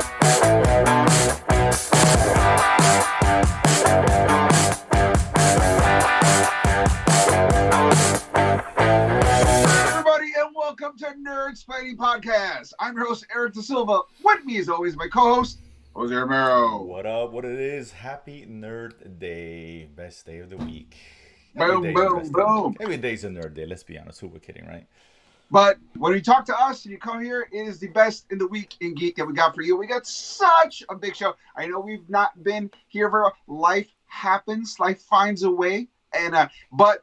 Everybody, and welcome to Nerdsplaining Podcast. I'm your host, Eric Da Silva. With me, as always, my co-host, Jose Romero. What up? What it is? Happy Nerd Day. Best day of the week. Boom, boom, boom. Every day's a nerd day. Let's be honest. Who we're kidding, right? But when you talk to us and you come here, it is the best in the week in geek that we got for you. We got such a big show. I know we've not been here for life happens, life finds a way. And but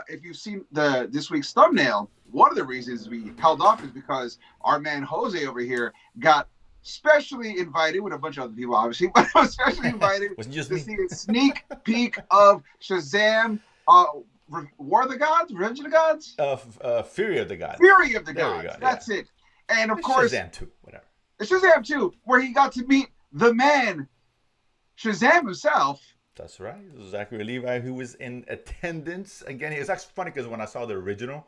if you've seen this week's thumbnail, one of the reasons we held off is because our man Jose over here got specially invited with a bunch of other people, obviously, but especially invited to see a sneak peek of Shazam. War of the Gods? Revenge of the Gods? Fury of the Gods. Fury of the Gods. That's it. And of course, Shazam 2, whatever. It's Shazam 2, where he got to meet the man, Shazam himself. That's right. Zachary Levi, who was in attendance. Again, it's actually funny because when I saw the original,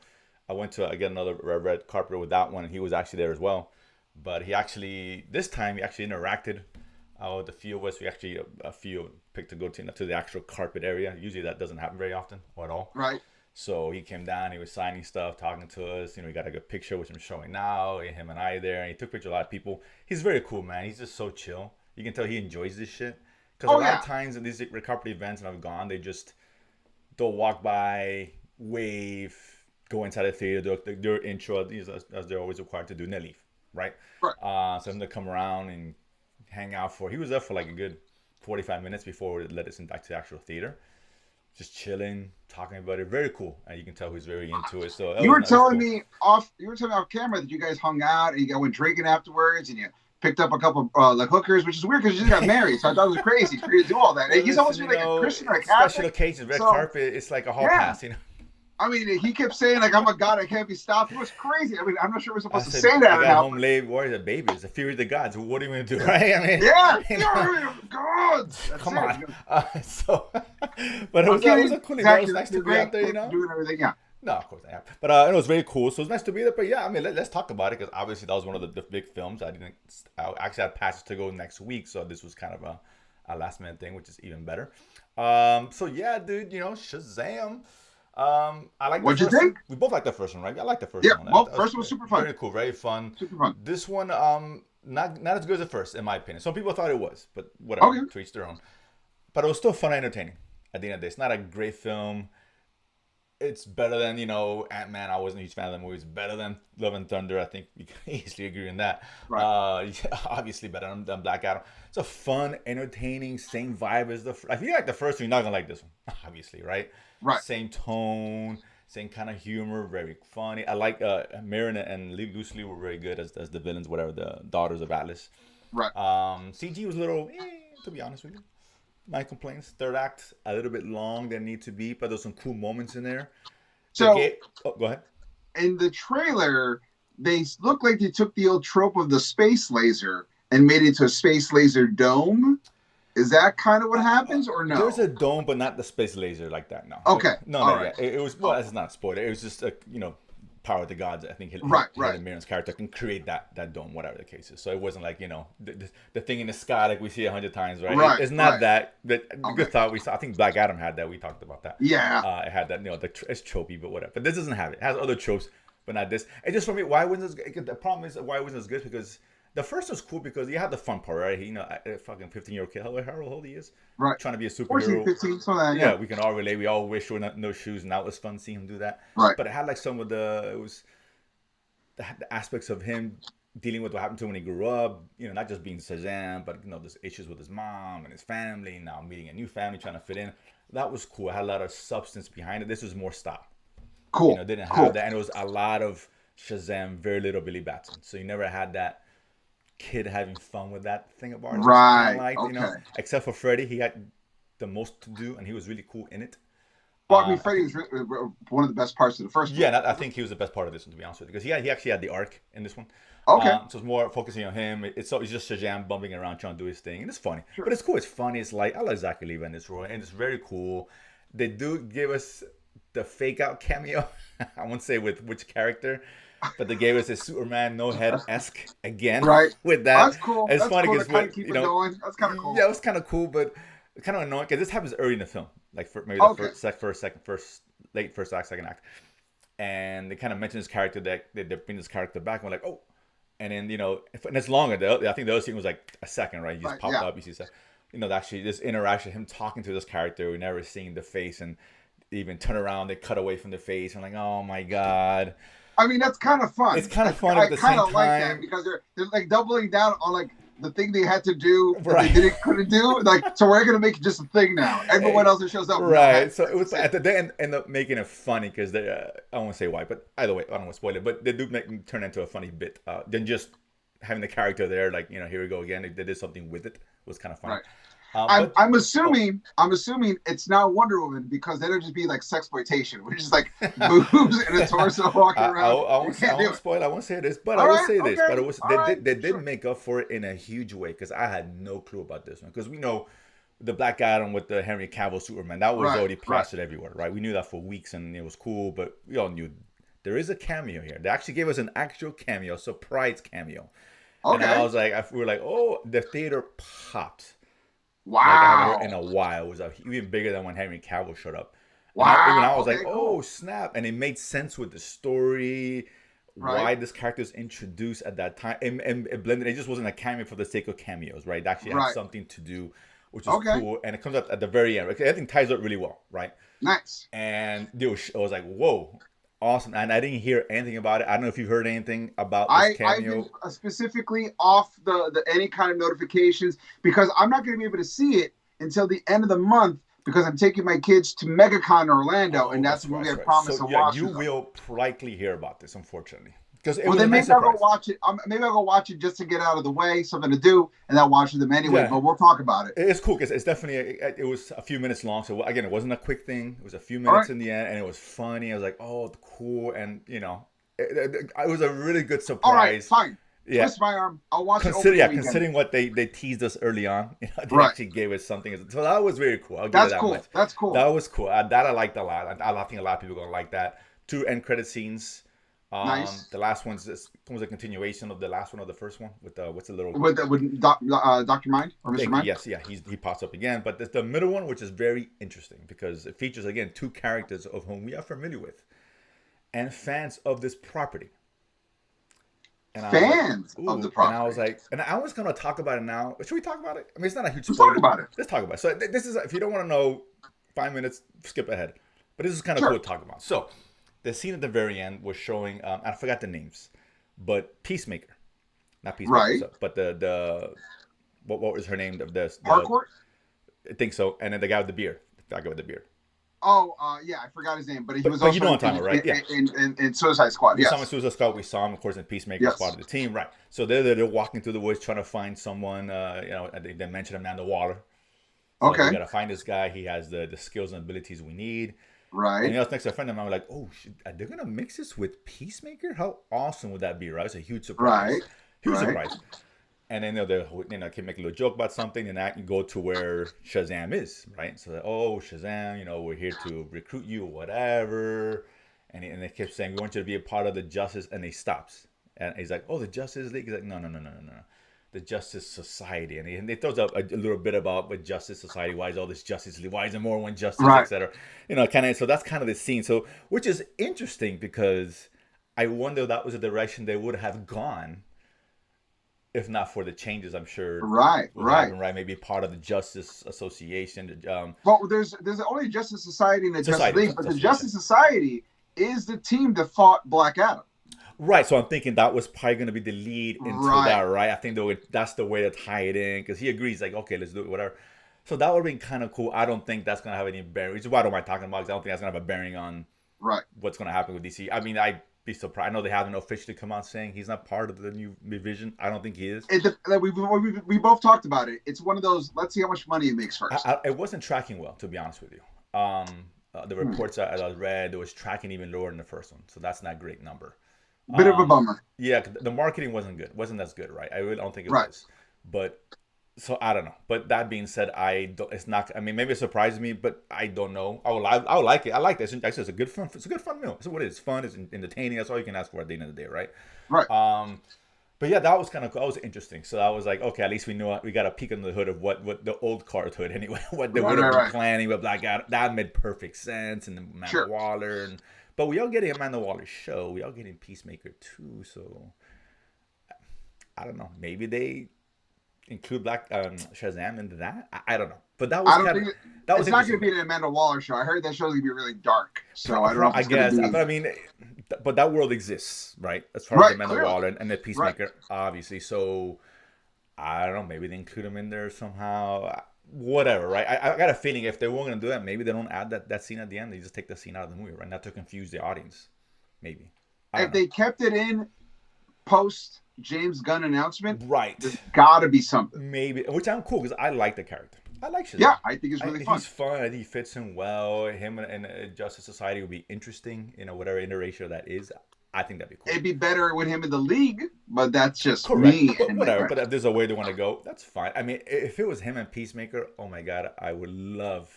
I went to get another red carpet with that one, and he was actually there as well. But this time, he actually interacted with a few of us. We actually, a few picked to go to the actual carpet area. Usually that doesn't happen very often or at all. Right. So he came down, he was signing stuff, talking to us. We got a good picture, which I'm showing now. Him and I there, and he took pictures of a lot of people. He's very cool, man. He's just so chill. You can tell he enjoys this shit. Because a lot of times in these red carpet events, and I've gone, they'll walk by, wave, go inside the theater, do their intro, as they're always required to do, and they leave, right? So him to come around and hang out he was there for like a good 45 minutes before it led us back to the actual theater. Just chilling, talking about it. Very cool. And you can tell he's very into it. So you were telling me off camera that you guys hung out and you went drinking afterwards and you picked up a couple like hookers, which is weird because you just got married. So I thought it was crazy for you to do all that. And he's almost like a Christian or a Catholic. Special occasions, red carpet, it's like a hall pass, I mean, he kept saying, like, I'm a god, I can't be stopped. It was crazy. I mean, I'm not sure we're supposed to say that. I got home late, worried a baby. It's the Fury of the Gods. What are you going to do, right? I mean, Fury of the Gods. Come on. But it was a cool. Exactly. It was nice to be out there, doing everything, yeah. No, of course I have. But it was very cool. So it was nice to be there. But yeah, I mean, let's talk about it because obviously that was one of the big films. I actually had passes to go next week. So this was kind of a last minute thing, which is even better. So yeah, dude, Shazam. I like. What'd you think? We both like the first one, right? I like the first one. Yeah, first one was super fun. Very cool, very fun. Super fun. This one, not as good as the first, in my opinion. Some people thought it was, but whatever. Okay. To each their own. But it was still fun and entertaining. At the end of the day, it's not a great film. It's better than Ant-Man. I wasn't a huge fan of the movie. It's better than Love and Thunder. I think we can easily agree on that. Right. Obviously better than Black Adam. It's a fun, entertaining, same vibe as if you like the first one, you're not gonna like this one. Obviously, right? Right. Same tone, same kind of humor, very funny. I like Marin and Lucy Liu were very good as the villains, whatever, the daughters of Atlas. Right. CG was a little, to be honest with you. My complaints. Third act, a little bit long than need to be, but there's some cool moments in there. So, go ahead. In the trailer, they look like they took the old trope of the space laser and made it into a space laser dome. Is that kind of what happens, or no? There's a dome, but not the space laser like that. No. Okay. No. Right. It was it's not a spoiler. It was just power of the gods. I think Marin's character can create that dome, whatever the case is. So it wasn't like the thing in the sky like we see 100 times, right? It's not that. But good thought we saw. I think Black Adam had that. We talked about that. Yeah. It had that. It's tropey, but whatever. But this doesn't have it. It has other tropes, but not this. And just for me, why wasn't this? The problem is why wasn't as good because. The first was cool because you had the fun part, right? A fucking 15-year-old kid, how old he is, right? Trying to be a superhero. 14, 15, so that, yeah. We can all relate. We all wish we were no shoes, and that was fun seeing him do that. Right. But it had like some of the aspects of him dealing with what happened to him when he grew up. Not just being Shazam, but there's issues with his mom and his family. Now meeting a new family, trying to fit in. That was cool. It had a lot of substance behind it. This was more style. Cool. Didn't have that, and it was a lot of Shazam, very little Billy Batson. So you never had that kid having fun with that thing about it. Right. Except for Freddy, he had the most to do, and he was really cool in it. Well, I mean, Freddy was one of the best parts of the first one. Yeah, I think he was the best part of this one, to be honest with you, because he actually had the arc in this one. Okay. So it's more focusing on him. It's just Shazam bumping around trying to do his thing, and it's funny. Sure. But it's cool. It's funny. It's like I like Zachary Levi in this role, and it's very cool. They do give us the fake out cameo. I won't say with which character, but they gave us a Superman no head esque again Right. with Oh, that. that's cool. And it's That's funny cool to because kind of what keep it going. That's kind of yeah, cool. it was kind of cool, but kind of annoying because this happens early in the film, like for maybe the Okay. late first act, second act, and they kind of mention this character that they bring this character back, and we're like, oh, and then and it's longer. I think the other scene was like a second, right? You just Right. popped Yeah. up, you see stuff. Actually this interaction, him talking to this character, we never seen the face, and they even turn around, they cut away from the face. I'm like, oh my god. I mean, that's kind of It's fun. kind of funny, but I at the kind same of like that time, because they're like doubling down on like the thing they had to do that they right? couldn't do. Like, so we're gonna make it just a thing now. Everyone else that shows up, no, Right. So it was at the end up making it funny because they I won't say why, but either way, I don't want to spoil it. But they do turn into a funny bit than just having the character there. Like here we go again. They did something with it. It was kind of funny. Right. But I'm assuming it's now Wonder Woman because then it'll just be like sexploitation, which is like boobs and a torso walking around. I won't spoil. I won't say this, but I will say this. But it was they did make up for it in a huge way because I had no clue about this one because we know the Black Adam with the Henry Cavill Superman that was already plastered everywhere, right? We knew that for weeks and it was cool, but we all knew there is a cameo here. They actually gave us an actual cameo, surprise cameo, and I was like, we were like, oh, the theater popped. Wow. Like I haven't heard in a while. It was even bigger than when Henry Cavill showed up. Wow. Even I was like, oh, snap. And it made sense with the story, why this character is introduced at that time. And it blended. It just wasn't a cameo for the sake of cameos, right? It actually had something to do, which is cool. And it comes up at the very end. Everything ties up really well, right? Nice. And dude, I was like, whoa. Awesome. And I didn't hear anything about it. I don't know if you've heard anything about this cameo. I've been specifically off the any kind of notifications because I'm not going to be able to see it until the end of the month because I'm taking my kids to MegaCon Orlando, and that's the movie I promised to watch. You will likely hear about this, unfortunately. Because then maybe I'll go watch it. Maybe I'll go watch it just to get out of the way, something to do, and I'll watch them anyway. Yeah. But we'll talk about it. It's cool because it's definitely it was a few minutes long. So again, it wasn't a quick thing. It was a few minutes in the end, and it was funny. I was like, oh, cool, and it was a really good surprise. All right, fine. Yeah. Twist my arm. I'll watch it. Considering what they teased us early on, they actually gave us something. So that was very cool. I'll give it that much. That's cool. That was cool. That I liked a lot. I think a lot of people are gonna like that. 2 end credit scenes. Nice. The last one's was a continuation of the last one of the first one with what's the little with Dr. Mind or Mr. Mind? Yes, yeah, he pops up again. But there's the middle one, which is very interesting because it features again 2 characters of whom we are familiar with and fans of this property. And fans of the property. And I was like, and I was gonna talk about it now. Should we talk about it? I mean, it's not a huge spoiler. Let's talk about it. Let's talk about it. So this is, if you don't want to know, 5 minutes, skip ahead. But this is kind of cool to talk about. So the scene at the very end was showing, I forgot the names, but Peacemaker, not Peacemaker, right? But the what was her name? Harcourt? I think so. And then the guy with the beard, the guy with the beard. Oh, yeah, I forgot his name, but he was also you know what I'm talking about, right? Yeah. In Suicide Squad. We saw him in Suicide Squad. We saw him, of course, in Peacemaker, part of the team, right? So they're walking through the woods trying to find someone. They mentioned Amanda Waller. So we gotta find this guy. He has the skills and abilities we need. Right. And next to a friend of mine, we're like, oh, they're gonna mix this with Peacemaker? How awesome would that be, right? It's a huge surprise. Right. Huge surprise. And then they can make a little joke about something, and that can go to where Shazam is, right? So, Shazam, we're here to recruit you, whatever. And they kept saying, we want you to be a part of the Justice, and he stops. And he's like, oh, the Justice League? He's like, no. The Justice Society. And they throws up a little bit about what Justice Society, why is all this Justice League, why is there more one Justice, etc. So that's kind of the scene. So, which is interesting because I wonder if that was the direction they would have gone if not for the changes, I'm sure. Right. Maybe part of the Justice Association. Well, there's only Justice Society and the Justice League, but the Justice Society is the team that fought Black Adam. Right. So I'm thinking that was probably going to be the lead into that, right? I think that's the way to tie it in because he agrees, like, okay, let's do it, whatever. So that would be kind of cool. I don't think that's going to have any bearing, which is why I don't mind talking about it, because I don't think that's going to have a bearing on what's going to happen with DC. I mean, I'd be surprised. I know they haven't officially come out saying he's not part of the new division. I don't think he is. We both talked about it. It's one of those, let's see how much money it makes first. It wasn't tracking well, to be honest with you. The reports that I read, it was tracking even lower than the first one. So that's not a great number. Bit of a bummer. Yeah, the marketing wasn't good. Wasn't as good, right? I really don't think it was. But So I don't know. But that being said, I don't. It's not. I mean, maybe it surprised me, but I don't know. I would like it. I like this. Actually, it's a good fun. It's a good fun meal. So what it is fun. It's entertaining. That's all you can ask for at the end of the day, right? Right. But yeah, that was kind of cool. That was interesting. So I was like, okay, at least we knew we got a peek under the hood of what the old card hood anyway, what they would have been planning. But like that made perfect sense, and the Amanda Waller, but we are getting Amanda Waller's show. We are getting Peacemaker too. So I don't know. Maybe they include Shazam into that. I don't know. But that was it's not going to be an Amanda Waller show. I heard that show's going to be really dark. So I don't know. If it's guess, be... but I mean, but that world exists, right? As far as Amanda Waller and the Peacemaker, obviously. So I don't know. Maybe they include him in there somehow. Whatever, right? I got a feeling if they weren't going to do that, maybe they don't add that scene at the end. They just take the scene out of the movie, right? Not to confuse the audience. Maybe. If they kept it in post James Gunn announcement, right? There's got to be something. Maybe, which I'm cool because I like the character. I like Shazam. Yeah, I think it's really fun. He's fun. I think he fits in well. Him and Justice Society will be interesting. Whatever iteration that is. I think that'd be cool. It'd be better with him in the league, but that's just me. But whatever. But if there's a way they want to go, that's fine. I mean, if it was him and Peacemaker, oh my god, I would love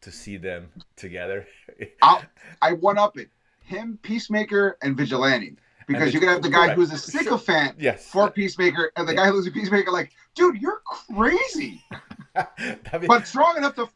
to see them together. I one up it. Him, Peacemaker, and Vigilante. Because you're going to have the guy who's a sycophant for Peacemaker, and the guy who's a Peacemaker, like, dude, you're crazy. But strong enough to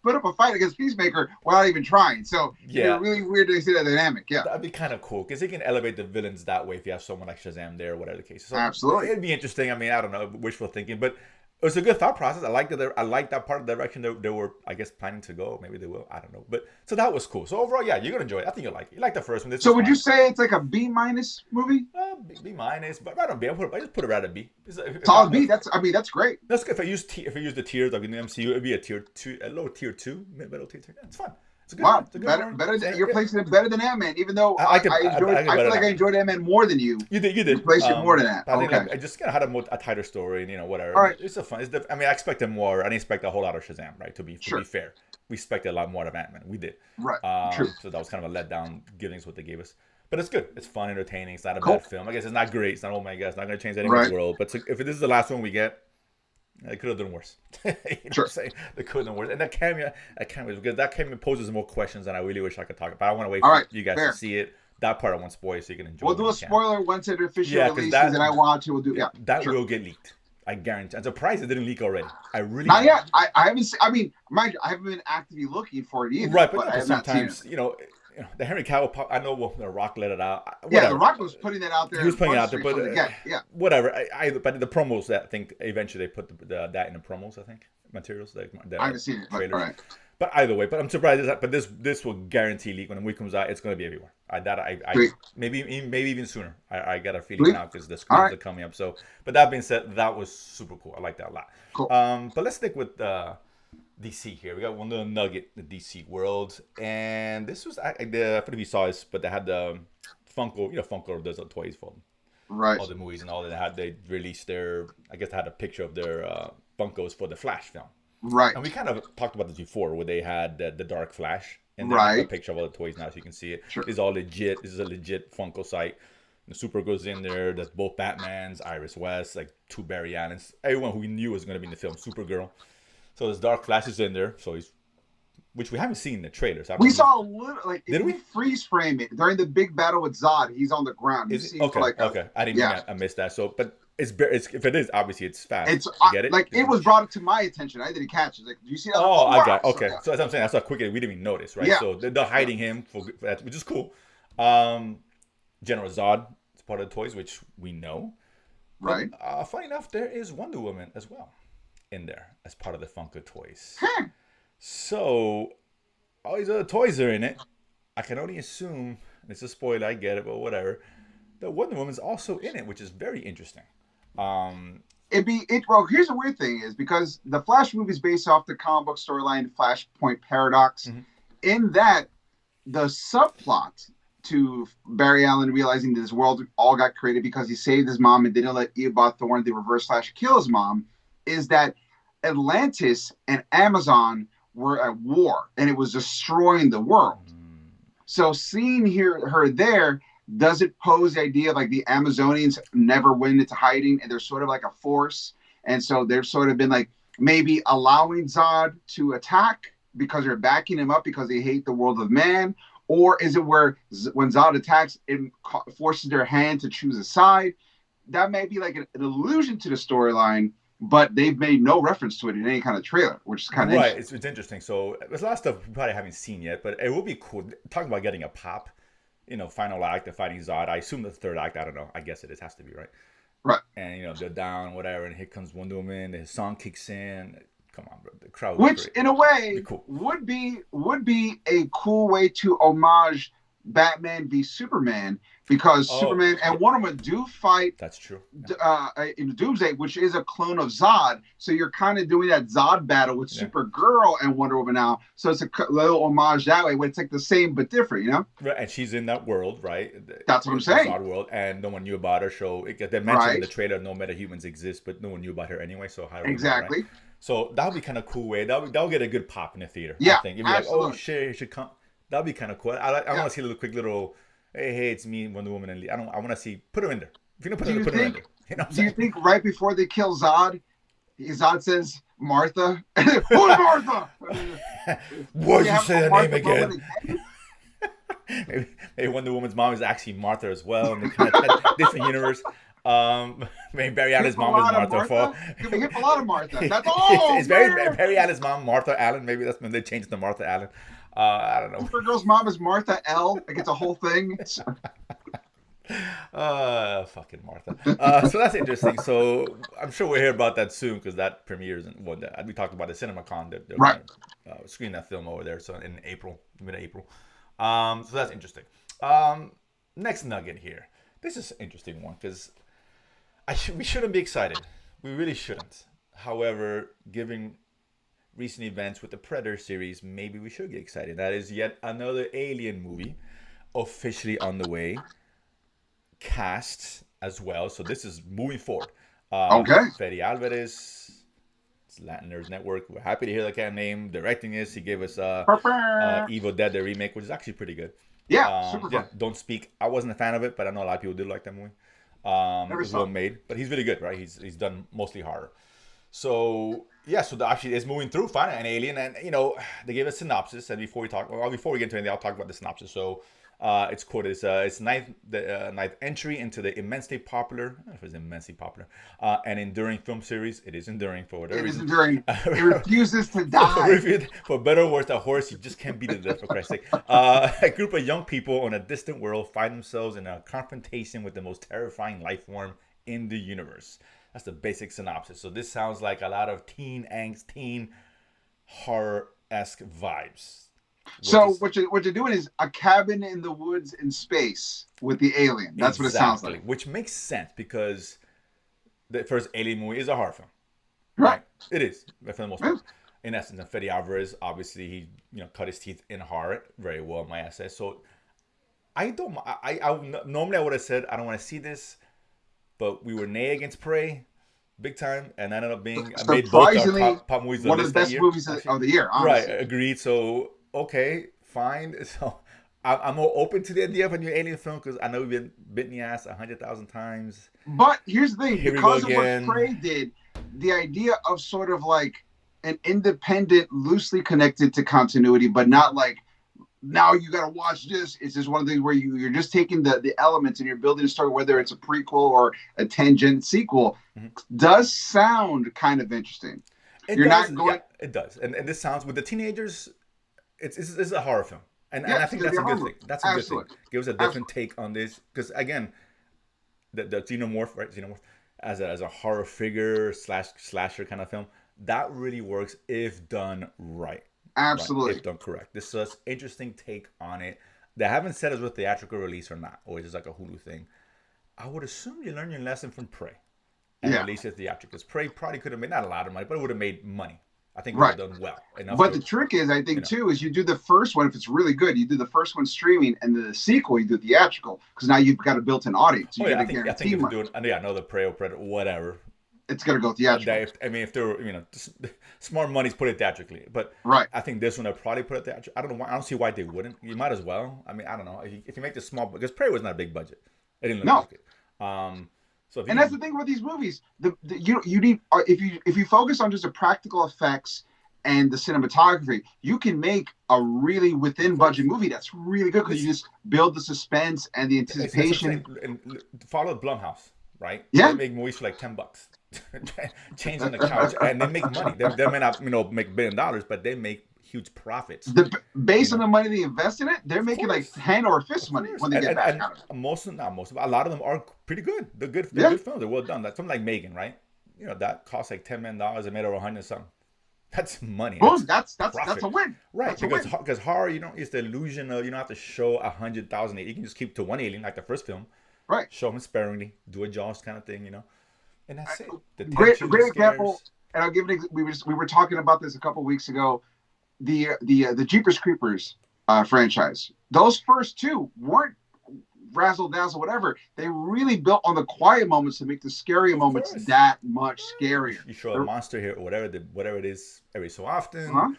put up a fight against Peacemaker without even trying. So it's really weird to see that dynamic. Yeah, that'd be kind of cool because he can elevate the villains that way if you have someone like Shazam there or whatever the case. So absolutely, it'd be interesting. I mean, I don't know, wishful thinking, but it was a good thought process. I like that part of the direction they were, I guess, planning to go. Maybe they will. I don't know. But so that was cool. So overall, yeah, you're gonna enjoy it. I think you'll like it. You like the first one. So would you say it's like a B- movie? B-, but I don't B. I just put it at a B. Solid B. That's great. That's good. If I use the tiers like in the MCU, it'd be a tier 2, a low tier 2, middle tier 2. Yeah, it's fun. It's a good one. It's a good better. You're placing it better than Ant-Man, even though I feel like I enjoyed Ant-Man more than you. You did. You placed it more than that. I think I just kind of had a tighter story and whatever. All right. It's a fun. I mean, I expected more. I didn't expect a whole lot of Shazam, right? To be fair, we expected a lot more of Ant-Man. We did. Right. True. So that was kind of a letdown, given what they gave us. But it's good. It's fun, entertaining. It's not a bad film. I guess it's not great. It's not, oh my god, it's not going to change anyone's world. But if this is the last one we get, it could have done worse. You know what I'm saying? They could have done worse. And that cameo because that cameo poses more questions than I really wish I could talk about. I want to wait for you guys to see it. That part I won't spoil so you can enjoy it. We'll do a spoiler once it officially releases and I watch it. We'll do that will get leaked. I guarantee. I'm surprised it didn't leak already. Not yet. I haven't seen, I mean, mind you, I haven't been actively looking for it either. Right, but sometimes, the Henry Cavill, I know The Rock let it out. Whatever. Yeah, The Rock was putting that out there. He was putting it out there, but whatever. But the promos, I think eventually they put that in the promos. I think materials. I haven't seen it. But, all right. But either way, but I'm surprised. But this will guarantee leak when the movie comes out. It's going to be everywhere. Maybe even sooner. I got a feeling now because the screens are coming up. So, but that being said, that was super cool. I like that a lot. Cool. But let's stick with DC here. We got one little nugget, the DC world, and this was I don't know if you saw this, but they had the Funko. Funko does the toys for them. Right. All the movies and all that. They released their. I guess they had a picture of their Funkos for the Flash film. Right. And we kind of talked about this before, where they had the Dark Flash, and they have a picture of all the toys now, so you can see it. Sure. It's all legit. This is a legit Funko site. The Supergirl's in there. There's both Batmans, Iris West, like 2 Barry Allens. Everyone who we knew was going to be in the film, Supergirl. So there's Dark Flash is in there. So which we haven't seen in the trailers. We saw a little, did we freeze frame it during the big battle with Zod? He's on the ground. Okay. I didn't. I missed that. So, but it's if it is, obviously it's fast. Get it? It was brought to my attention. I didn't catch it. Like, do you see that? Oh, I got it. Okay. So as I'm saying, that's how quickly we didn't even notice, right? Yeah. So they're hiding him for that, which is cool. General Zod is part of the toys, which we know. Right. But, funny enough, there is Wonder Woman as well in there as part of the Funko toys. So all these other toys are in it. I can only assume, it's a spoiler, I get it, but whatever, that Wonder Woman's also in it, which is very interesting. Well, here's the weird thing is because the Flash movie is based off the comic book storyline Flashpoint Paradox. Mm-hmm. In that, the subplot to Barry Allen realizing that this world all got created because he saved his mom and didn't let Eobard Thawne, the Reverse Flash, kill his mom, is that Atlantis and Amazon were at war and it was destroying the world. So seeing her there, does it pose the idea of like the Amazonians never went into hiding and they're sort of like a force and so they've sort of been like maybe allowing Zod to attack because they're backing him up because they hate the world of man, or is it where when Zod attacks, it forces their hand to choose a side? That may be like an allusion to the storyline, but they've made no reference to it in any kind of trailer, which is kind of right. It's interesting. So there's a lot of stuff we probably haven't seen yet, but it will be cool. Talking about getting a pop, final act of fighting Zod. I assume the third act. I don't know. I guess it is, has to be right. Right. And they're down, whatever, and here comes Wonder Woman. His song kicks in. Come on, bro. The crowd. Which, in a way, cool. would be a cool way to homage Batman v Superman, because Superman and Wonder Woman do fight. That's true. In Doomsday, which is a clone of Zod. So you're kind of doing that Zod battle with Supergirl and Wonder Woman now. So it's a little homage that way, where it's like the same but different, Right, and she's in that world, right? That's what I'm saying. Zod world, and no one knew about her. So they mentioned in the trailer no metahumans exist, but no one knew about her anyway. So how exactly. Right? So that'll be kind of cool way. That'll get a good pop in the theater. Yeah, I think. You'd be absolutely. like, oh shit, it should come. That'll be kind of cool. I want to see a little quick little. Hey, it's me, Wonder Woman, and I want to see. Put her in there. If you don't put her in there. Do you think right before they kill Zod, Zod says Martha? Who's Martha? Why'd you say her name again? maybe Wonder Woman's mom is actually Martha as well, and they kind of had different universe. Maybe Barry Allen's mom is Martha. We hit a lot of Martha. That's all. It's Barry Allen's mom, Martha Allen. Maybe that's when they changed to Martha Allen. I don't know. Supergirl's mom is Martha L. Like it's a whole thing. Fucking Martha. So that's interesting. So I'm sure we'll hear about that soon, because that premieres in we talked about the CinemaCon. They're right. Screen that film over there. So in April, mid-April. So that's interesting. Next nugget here. This is an interesting one, because we shouldn't be excited. We really shouldn't. However, given recent events with the Predator series, maybe we should get excited. That is yet another Alien movie officially on the way. Cast as well. So this is moving forward. Okay. Fede Alvarez, it's Latin Nerds Network. We're happy to hear that kind of name. Directing this, he gave us Evil Dead, the remake, which is actually pretty good. Yeah, super fun. Don't Speak. I wasn't a fan of it, but I know a lot of people did like that movie. It was well made, but he's really good, right? He's done mostly horror. So actually it's moving through finally an Alien, and they gave a synopsis. And before we get into anything, I'll talk about the synopsis. So it's quoted it's ninth entry into the immensely popular, I don't know if it's immensely popular, and enduring film series. It is enduring for whatever reason. It is enduring. It refuses to die. For better or worse, a horse you just can't beat to death, for Christ's sake. A group of young people on a distant world find themselves in a confrontation with the most terrifying life form in the universe. That's the basic synopsis. So this sounds like a lot of teen angst, teen horror-esque vibes. So what you're doing is a cabin in the woods in space with the alien. That's what it sounds like. Which makes sense, because the first Alien movie is a horror film. Right. It is, for the most part. In essence, and Fede Alvarez, obviously, he cut his teeth in horror very well, my essay. So normally I would have said I don't want to see this, but we were nay against Prey, big time, and ended up being made both our top movies one of the best movies of the year. Honestly. Right, agreed. So okay, fine. So I'm more open to the idea of a new Alien film, because I know we've been bitten the ass 100,000 times. But here's the thing: because of what Prey did, the idea of sort of like an independent, loosely connected to continuity, but not like, now you got to watch this. It's just one of the things where you're just taking the elements and you're building a story, whether it's a prequel or a tangent sequel, does sound kind of interesting. It does. And this sounds, with the teenagers, it's a horror film. And I think that's a good thing. That's a good thing. Gives a different take on this. Because again, the Xenomorph, right? Xenomorph, as a horror figure / slasher kind of film, that really works if done right. Absolutely. Right, if done correct. This is an interesting take on it. They haven't said it's with theatrical release or not, or it's just like a Hulu thing. I would assume you learn your lesson from Prey and release it theatrical. Because Prey probably could have made, not a lot of money, but it would have made money. I think it would have done well. But the trick is, I think, too, is you do the first one, if it's really good, you do the first one streaming, and the sequel, you do theatrical. Because now you've got a built-in audience. You I think if you're doing another Prey or Predator, whatever, it's gonna go theatrical. If they're smart money's put it theatrically, but I think this one they'll probably put it theatrically. I don't know why. I don't see why they wouldn't. You might as well. I mean, I don't know if you make this small, because Prey was not a big budget. It didn't look like it. So And that's the thing with these movies. You need if you focus on just the practical effects and the cinematography, you can make a really within budget movie that's really good because you just build the suspense and the that's what I'm anticipation. saying. And follow Blumhouse, right? They Yeah. make movies for like $10, change on the couch, and they make money. They may not, make $1 billion, but they make huge profits. Based on the money they invest in it, they're making like hand over fist money when they get back And out of it. a lot of them are pretty good. They're good. They're Yeah. good films. They're well done. Like something like Megan, right? That cost like $10 million. They made over 100 something. That's money. Boom. That's a win. Right, that's because horror, it's the illusion of you don't have to show 100,000. You can just keep to one alien, like the first film. Right. Show him sparingly, do a Jaws kind of thing, and that's it. The great tension, the example. And I'll give it. We were talking about this a couple weeks ago. The Jeepers Creepers franchise. Those first two weren't razzle dazzle, whatever. They really built on the quiet moments to make the scary moments that much scarier. You show a monster here or whatever it is every so often. Uh-huh.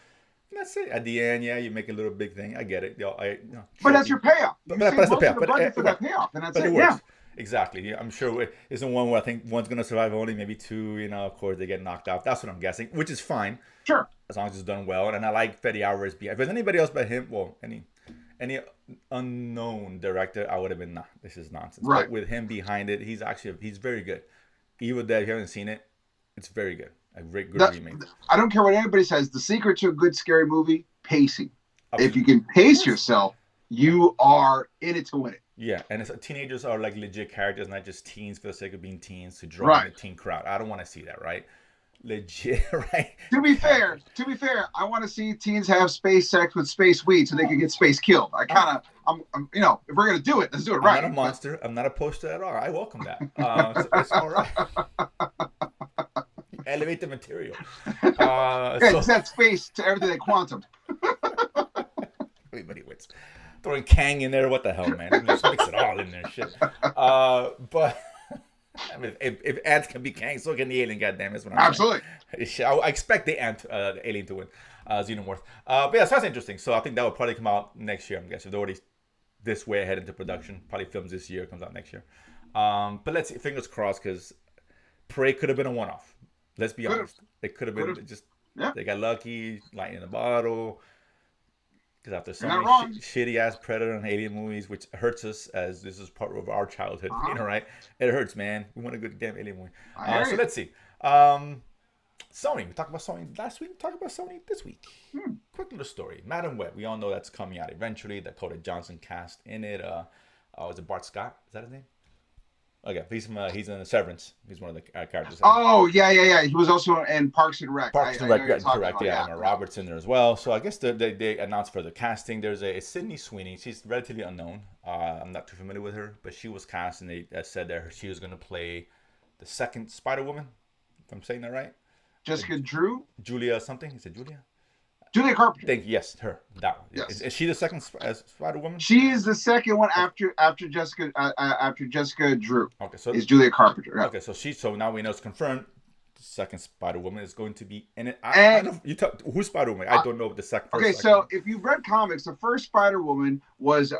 That's it. At the end, you make a little big thing. I get it. But that's your payoff. But that's the payoff. For that payoff, and that's it. It works. Yeah. Exactly. Yeah, I'm sure it isn't one where I think one's gonna survive only, maybe two. Of course they get knocked out. That's what I'm guessing, which is fine. Sure. As long as it's done well, and I like Fede Alvarez. If there's anybody else but him, well, any unknown director, I would have been, nah, this is nonsense. Right. But with him behind it, he's very good. Evil Dead, if you haven't seen it, it's very good. A great good remake. I don't care what anybody says. The secret to a good scary movie, pacing. Absolutely. If you can pace yourself, you are in it to win it. Yeah, and teenagers are like legit characters, not just teens for the sake of being teens to draw in the teen crowd. I don't want to see that, right? Legit, right? To be fair, I want to see teens have space sex with space weed so they can get space killed. I'm if we're gonna do it, let's do it right. I'm not a monster. I'm not opposed to it at all. I welcome that. It's all right. Elevate the material. Set space to everything like quantum. Everybody wins. Throwing Kang in there, what the hell, man? Just mix it all in there, shit. But I mean, if ants can be Kang, so can the alien. Goddamn, is what I'm saying. Absolutely. I expect the alien to win, Xenomorph. But yeah, so that's interesting. So I think that will probably come out next year. I'm guessing they're already this way ahead into production. Probably films this year, comes out next year. But let's see, fingers crossed, because Prey could have been a one-off. Let's be honest. It could have been just they got lucky, lightning in the bottle. Because after so many shitty ass Predator and Alien movies, which hurts us as this is part of our childhood, right? It hurts, man. We want a good damn Alien movie. So let's see. Sony. We talked about Sony last week. We talked about Sony this week. Quick little story. Madam Web. We all know that's coming out eventually. Dakota Johnson cast in it. Was it Bart Scott? Is that his name? Okay, he's in Severance. He's one of the characters. Oh, yeah. He was also in Parks and Rec. Correct. Yeah, Emma Roberts in there as well. So I guess they announced for the casting. There's a Sydney Sweeney. She's relatively unknown. I'm not too familiar with her, but she was cast, and they said that she was going to play the second Spider-Woman. If I'm saying that right. Jessica Drew. Julia something. Is it Julia? Julia Carpenter. Yes, her. That one. Yes. Is she the second Spider-Woman? She is the second one after Jessica Drew. Okay, so is Julia Carpenter. Yeah. Okay, so now we know it's confirmed. The second Spider-Woman is going to be in it. I don't know, who's Spider-Woman? I don't know what the second. Okay, so if you've read comics, the first Spider-Woman was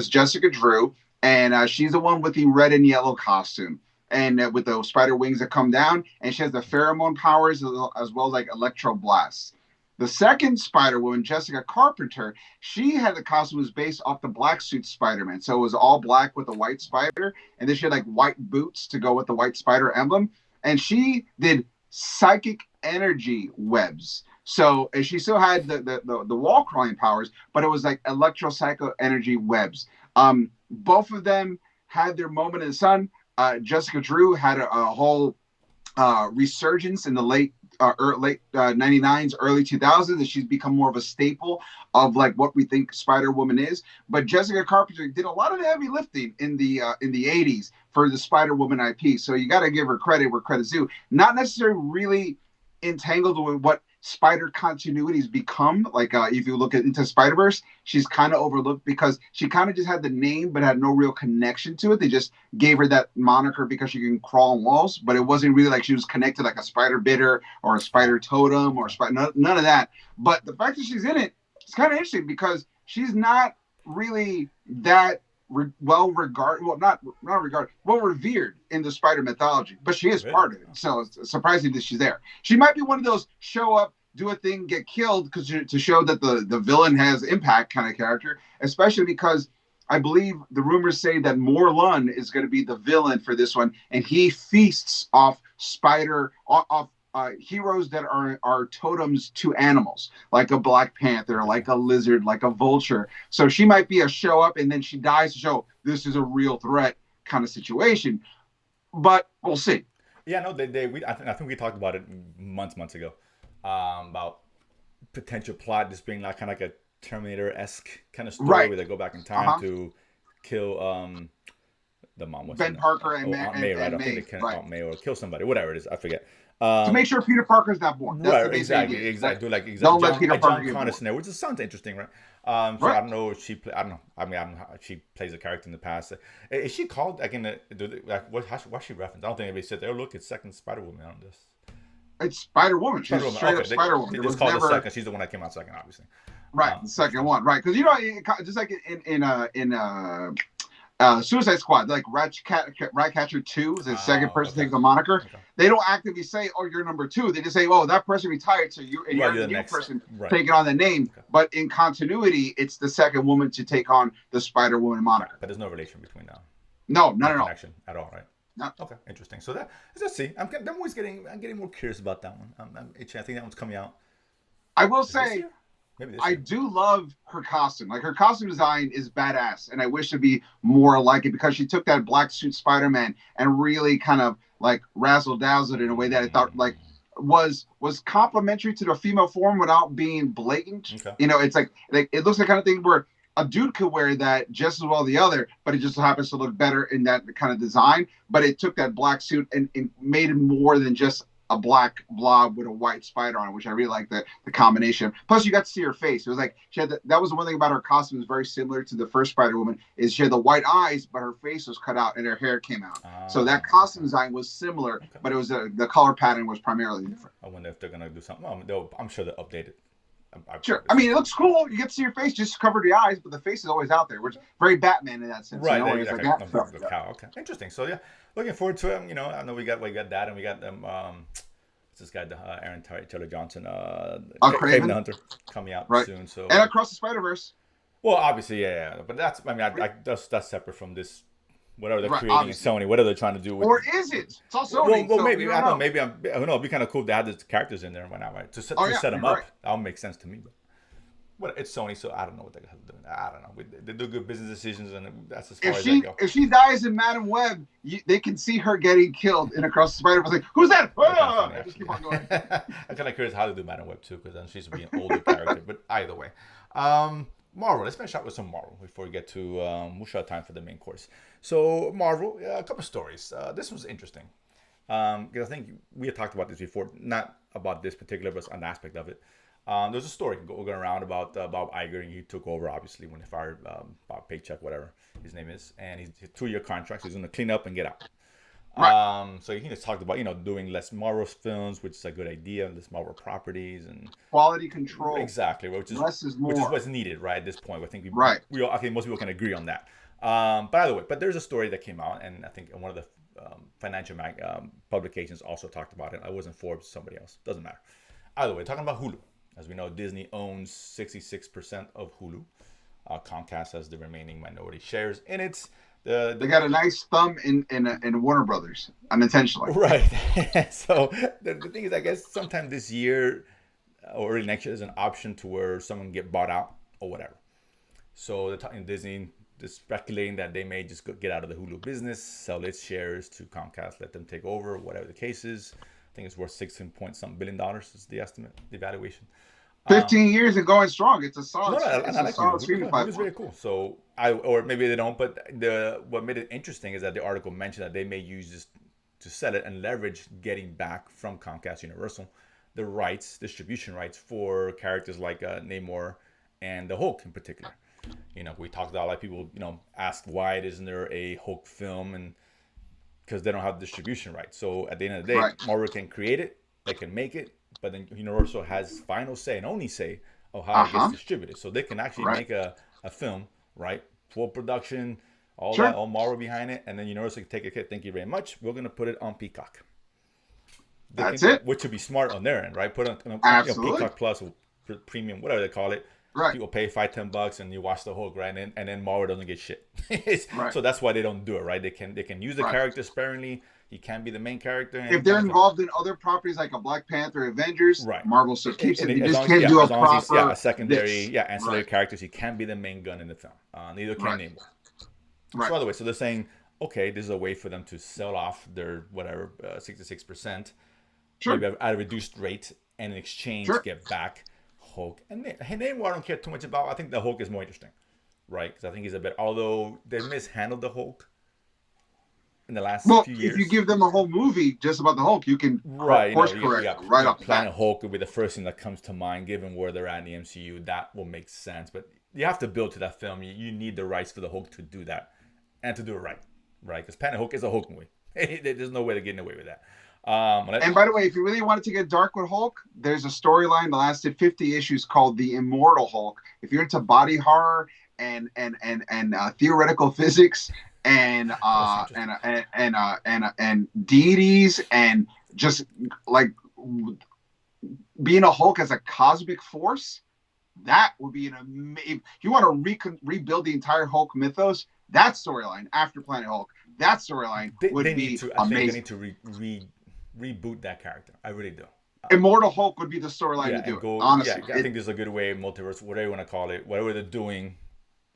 Jessica Drew, and she's the one with the red and yellow costume. And with the spider wings that come down, and she has the pheromone powers as well as like electro blasts. The second Spider-Woman, Jessica Carpenter, she had the costume was based off the black suit Spider-Man. So it was all black with a white spider, and then she had like white boots to go with the white spider emblem. And she did psychic energy webs. So and she still had the wall crawling powers, but it was like electro psycho energy webs. Both of them had their moment in the sun. Jessica Drew had a whole resurgence in the late 99s, early 2000s, and she's become more of a staple of like what we think Spider-Woman is. But Jessica Carpenter did a lot of the heavy lifting in the 80s for the Spider-Woman IP. So you got to give her credit where credit's due. Not necessarily really entangled with what spider continuities become. Like if you look into Spider-Verse, she's kind of overlooked because she kind of just had the name but had no real connection to it. They just gave her that moniker because she can crawl on walls, but it wasn't really like she was connected like a spider bitter or a spider totem or none of that. But the fact that she's in it, it's kind of interesting because she's not really that well revered in the Spider mythology, but she is Really? part of it. So it's surprising that she's there. She might be one of those show up, do a thing, get killed because to show that the villain has impact kind of character, especially because I believe the rumors say that Morlun is going to be the villain for this one, and he feasts off heroes that are totems to animals, like a Black Panther, like a lizard, like a vulture. So she might be a show up, and then she dies to show this is a real threat kind of situation. But we'll see. Yeah, no, I think we talked about it months ago, about potential plot just being like kind of like a Terminator-esque kind of story Right. where they go back in time to kill the mom. What's Ben her Parker name? Aunt May, right? I think May. they can Right. Aunt May or kill somebody, whatever it is. I forget. To make sure Peter Parker's not born. That's Right, the exactly. Do like exactly. Don't let Peter Parker John get Connor born. scenario, which sounds interesting, right? So Right. I don't know if she. I don't know. I mean, I don't know how she plays a character in the past. Is she called like in the like what's she referenced? I don't think anybody said there. Oh, look, it's second Spider Woman on this. It's Spider Woman. She's Spider-Woman. straight Okay, up Spider Woman. They It just was called never the second. She's the one that came out second, obviously. right. The second one, right? Because just like in Suicide Squad, like Ratcatcher 2 is the second person okay. takes the moniker. Okay. They don't actively say, "Oh, you're number 2." They just say, "Oh, that person retired, so you're the new person taking on the name." Okay. But in continuity, it's the second woman to take on the Spider Woman moniker. But there's no relation between them. No, not at all. Connection at all, right? No. Okay, interesting. So let's see. I'm getting more curious about that one. I'm itching. I think that one's coming out. I will say, maybe this I year. do love her costume. Like her costume design is badass, and I wish it'd be more like it because she took that black suit Spider-Man and really kind of like razzle dazzled in a way that I thought like was complimentary to the female form without being blatant. Okay. It's like it looks like the kind of thing where a dude could wear that just as well as the other, but it just happens to look better in that kind of design. But it took that black suit and made it more than just a black blob with a white spider on it, which I really like the combination. Plus, you got to see her face. It was like she had that was the one thing about her costume was very similar to the first Spider-Woman is she had the white eyes, but her face was cut out and her hair came out. So that costume design was similar, but it was the color pattern was primarily different. I wonder if they're gonna do something. Well, I'm sure they'll update it. Sure. I mean, it looks cool. You get to see your face, just cover the eyes, but the face is always out there, which is very Batman in that sense. Right. Exactly. Okay. Interesting. So yeah, looking forward to it. I know we got that, and we got them. What's this guy, Aaron Taylor Johnson, Kraven the Hunter, coming out soon. So and Across the Spider-Verse. Well, obviously, yeah. But that's that's separate from this. Whatever they're creating in Sony, whatever they're trying to do with. Or is it? It's all Sony. Well, maybe I don't know. Maybe I don't know. It'd be kind of cool to have the characters in there and whatnot, right? To set them up, that'll make sense to me. But it's Sony, so I don't know what they're doing. I don't know. They do good business decisions, and that's as far as they go. If she dies in Madam Web, they can see her getting killed in Across the Spider-Verse. Like, who's that? Just keep on going. I'm kind of curious how to do Madam Web too, because then she's be an older character. But either way, Marvel. Let's finish up with some Marvel before we get to we'll shut time for the main course. So Marvel, a couple stories. This was interesting because I think we had talked about this before, not about this particular, but an aspect of it. There's a story going around about Bob Iger, and he took over obviously when they fired Bob Paycheck, whatever his name is, and he's a 2-year contract. So he's going to clean up and get out. Right. So he just talked about doing less Marvel films, which is a good idea, less Marvel properties and quality control. Exactly, which is less is more, which is what's needed right at this point. I think we all, I think most people can agree on that. By the way, but there's a story that came out, and I think one of the financial publications also talked about it. I wasn't Forbes, somebody else. Doesn't matter. Either way, talking about Hulu. As we know, Disney owns 66% of Hulu. Comcast has the remaining minority shares in it. They got a nice thumb in Warner Brothers, unintentionally. Right. So the thing is, I guess sometime this year or early next year, there's an option to where someone get bought out or whatever. So they're talking Disney, they're speculating that they may just get out of the Hulu business, sell its shares to Comcast, let them take over, whatever the case is. I think it's worth $16 billion is the estimate, the valuation. 15 years and going strong. It's a solid. It was very cool. So or maybe they don't. But what made it interesting is that the article mentioned that they may use this to sell it and leverage getting back from Comcast Universal the distribution rights for characters like Namor and the Hulk in particular. We talked about like people asked why isn't there a Hulk film, and because they don't have distribution rights. So at the end of the day, Marvel can create it, they can make it. But then Universal has final say and only say of how it gets distributed. So they can actually make a film, right? Full production, all Sure. that, all Marvel behind it, and then Universal can take a hit. Thank you very much. We're gonna put it on Peacock. That's it. Which would be smart on their end, right? Put on Absolutely. Peacock Plus, Premium, whatever they call it. Right. People pay $5-10 and you watch the Hulk, right? And then Marvel doesn't get shit. Right. So that's why they don't do it, right? They can use the Right. character sparingly. He can be the main character. If they're involved in other properties like a Black Panther, Avengers, right. Marvel still keeps it. You as just long can't as, do yeah, a proper a secondary, this. ancillary Right. characters. He can be the main gun in the film. Neither can Right. Namor. Right. So by the way, so they're saying, okay, this is a way for them to sell off their whatever 66%, Sure. maybe at a reduced rate, and in exchange Sure. get back Hulk. And Namor I don't care too much about. I think the Hulk is more interesting, right? Because I think he's a bit. Although they mishandled the Hulk in the last few years. If you give them a whole movie just about the Hulk, you can course correct right off the bat. Planet Hulk would be the first thing that comes to mind, given where they're at in the MCU. That will make sense. But you have to build to that film. You need the rights for the Hulk to do that and to do it right? Because Planet Hulk is a Hulk movie. There's no way they're getting away with that. And by the way, if you really wanted to get dark with Hulk, there's a storyline that lasted 50 issues called the Immortal Hulk. If you're into body horror and theoretical physics and deities and just like being a Hulk as a cosmic force, that would be an amazing. If you want to rebuild the entire Hulk mythos, that storyline after Planet Hulk, that storyline would be amazing. I think they need to reboot that character. I really do. Immortal Hulk would be the storyline to do it. Honestly, I think there's a good way, multiverse, whatever you want to call it, whatever they're doing.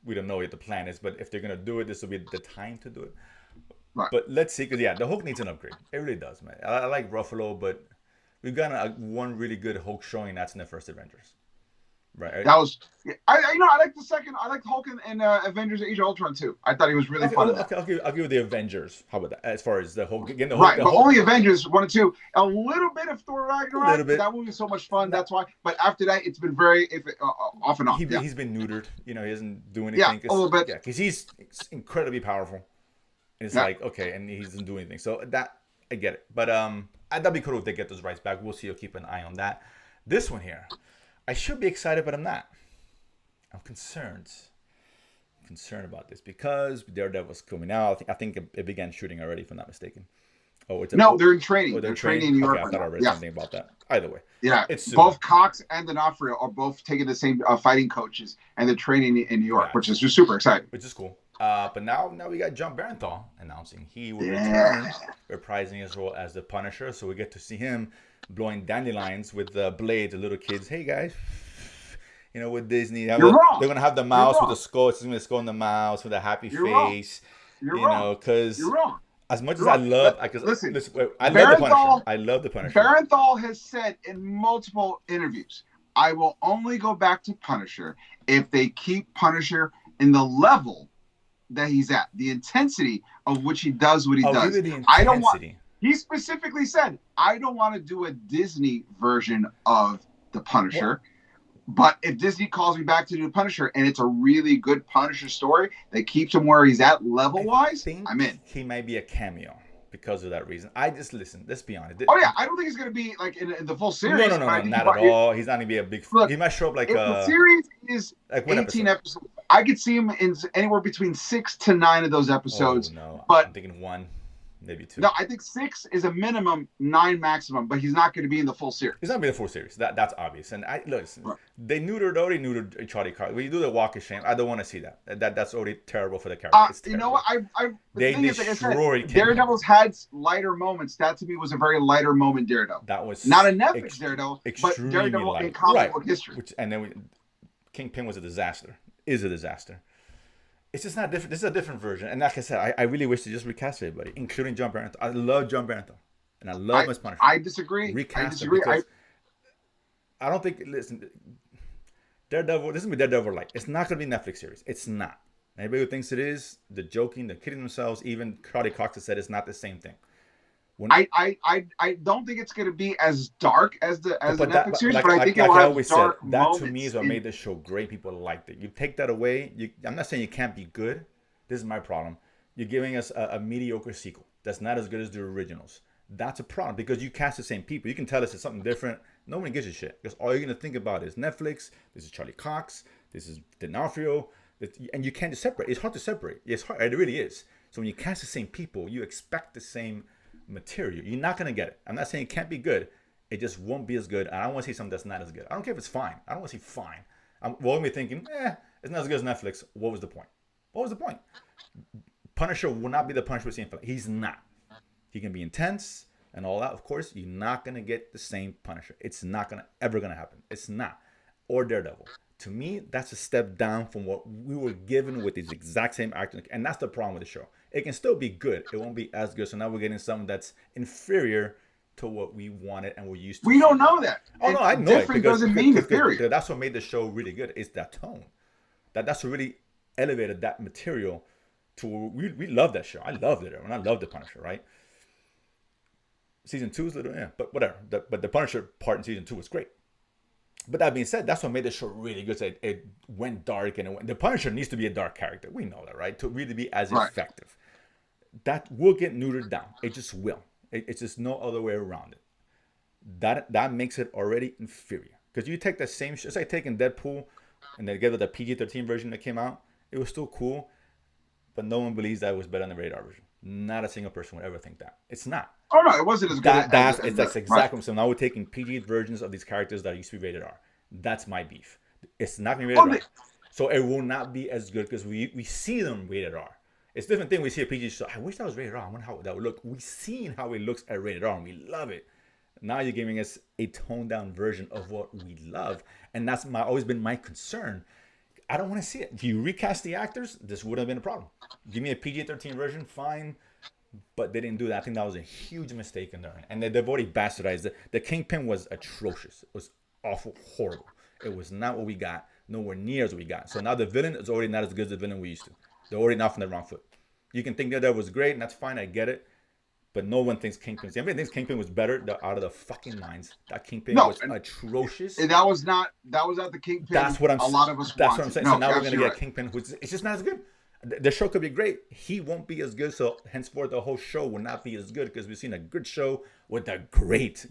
We don't know yet the plan is, but if they're gonna do it, this will be the time to do it. Right. But let's see, because the Hulk needs an upgrade. It really does, man. I like Ruffalo, but we've got one really good Hulk showing. That's in the first Avengers. Right. That was, I like the second. I like Hulk and Avengers: Age of Ultron too. I thought he was really fun. I'll give you the Avengers. How about that? As far as the Hulk, again, the Hulk, right? But only Avengers 1 and 2. A little bit of Thor Ragnarok. That movie was so much fun. That's why. But after that, it's been very off and on. He's been neutered. He doesn't do anything. Yeah, a little bit. Yeah, because he's incredibly powerful. And it's like, okay, and he doesn't do anything. So that I get it. But that'd be cool if they get those rights back. We'll see. I'll keep an eye on that. This one here, I should be excited, but I'm not. I'm concerned about this because Daredevil's coming out. I think it began shooting already, if I'm not mistaken. They're in training. They're training in New York. Okay, I thought I read something about that. Either way, it's both Cox and D'Onofrio are both taking the same fighting coaches, and they're training in New York, which is just super exciting. Which is cool. But now we got John Barenthal announcing he will return, reprising his role as the Punisher. So we get to see him blowing dandelions with blades, the little kids. Hey guys. With Disney, they're going to have the mouse with the skull. It's going to skull in the mouse with a happy face. You're wrong. Because you're wrong. As much as I love, listen, I love the Punisher. I love the Punisher. Barenthal has said in multiple interviews, "I will only go back to Punisher if they keep Punisher in the level that he's at, the intensity of which he does what he does. I don't want." He specifically said, "I don't want to do a Disney version of the Punisher." But if Disney calls me back to do Punisher and it's a really good Punisher story that keeps him where he's at level-wise, I'm in. He might be a cameo because of that reason. Let's be honest. Oh, yeah. I don't think he's going to be like in the full series. No, not at all. He's not going to be a big... Look, he might show up like... the series is like 18 episodes. I could see him in anywhere between 6 to 9 of those episodes. Oh, no. But I'm thinking 1. Maybe 2. No, I think 6 is a minimum, 9 maximum, but he's not going to be in the full series. He's not going to be in the full series. That's obvious. And listen, they neutered Charlie Cox. When you do the walk of shame, I don't want to see that. That's already terrible for the character. You know what? They destroyed Daredevil's had lighter moments. That to me was a very lighter moment. Daredevil. That was not a Netflix Daredevil, but Daredevil in comic book history. Kingpin was a disaster. Is a disaster. It's just not different. This is a different version. And like I said, I really wish to just recast everybody, including John Barenthal. I love John Barenthal. And I love Miss Punisher. I disagree. Recast him because I don't think, listen, Daredevil, this is going to be Daredevil like. It's not going to be a Netflix series. It's not. Anybody who thinks it is, they're joking, they're kidding themselves. Even Charlie Cox has said it's not the same thing. I don't think it's going to be as dark as the Netflix series, but I think it will have dark moments. That to me is what made the show great. People liked it. You take that away, I'm not saying you can't be good. This is my problem. You're giving us a mediocre sequel that's not as good as the originals. That's a problem because you cast the same people. You can tell us it's something different. No one gives a shit because all you're going to think about is Netflix. This is Charlie Cox. This is D'Onofrio. And you can't separate. It's hard to separate. It's hard. It really is. So when you cast the same people, you expect the same material. You're not gonna get it. I'm not saying it can't be good. It just won't be as good. And I don't want to see something that's not as good. I don't care if it's fine. I don't want to see fine. We're only thinking, it's not as good as Netflix. What was the point? What was the point? Punisher will not be the Punisher we're seeing. He's not. He can be intense and all that. Of course, you're not gonna get the same Punisher. It's not ever gonna happen. It's not. Or Daredevil. To me, that's a step down from what we were given with these exact same actors. And that's the problem with the show. It can still be good. It won't be as good. So now we're getting something that's inferior to what we wanted and we're used to. We don't know that. Oh, no, I know it. Different doesn't mean inferior. That's what made the show really good. Is that tone. That's what really elevated that material to we love that show. I loved it. And I loved the Punisher, right? Season 2 is a little, but whatever. But the Punisher part in season 2 was great. But that being said, that's what made the show really good. So it went dark, and the Punisher needs to be a dark character. We know that, right? To really be as effective. That will get neutered down. It just will. It's just no other way around it. That makes it already inferior. Because you take the same show, it's like taking Deadpool and then give it the PG-13 version that came out. It was still cool, but no one believes that it was better than the rated R version. Not a single person would ever think that. It's not. Oh no, it wasn't as good. That's exactly what. So now we're taking PG versions of these characters that used to be rated R. That's my beef. It's not going to be rated R. So it will not be as good because we see them rated R. It's a different thing. We see a PG show. I wish that was rated R. I wonder how that would look. We've seen how it looks at rated R and we love it. Now you're giving us a toned down version of what we love. And that's always been my concern. I don't want to see it. If you recast the actors, this would have been a problem. Give me a PG-13 version, fine. But they didn't do that. I think that was a huge mistake in there. And they've already bastardized it. The Kingpin was atrocious. It was awful, horrible. It was not what we got. Nowhere near as we got. So now the villain is already not as good as the villain we used to. They're already not from the wrong foot. You can think that was great, and that's fine. I get it. But no one thinks Kingpin. Everybody thinks Kingpin was better. They're out of the fucking minds. That Kingpin was atrocious. That was not the Kingpin. That's what I'm saying. A lot of us. That's what I'm saying. No, so now we're gonna get a Kingpin who's it's just not as good. The show could be great. He won't be as good. So henceforth, the whole show will not be as good because we've seen a good show with a great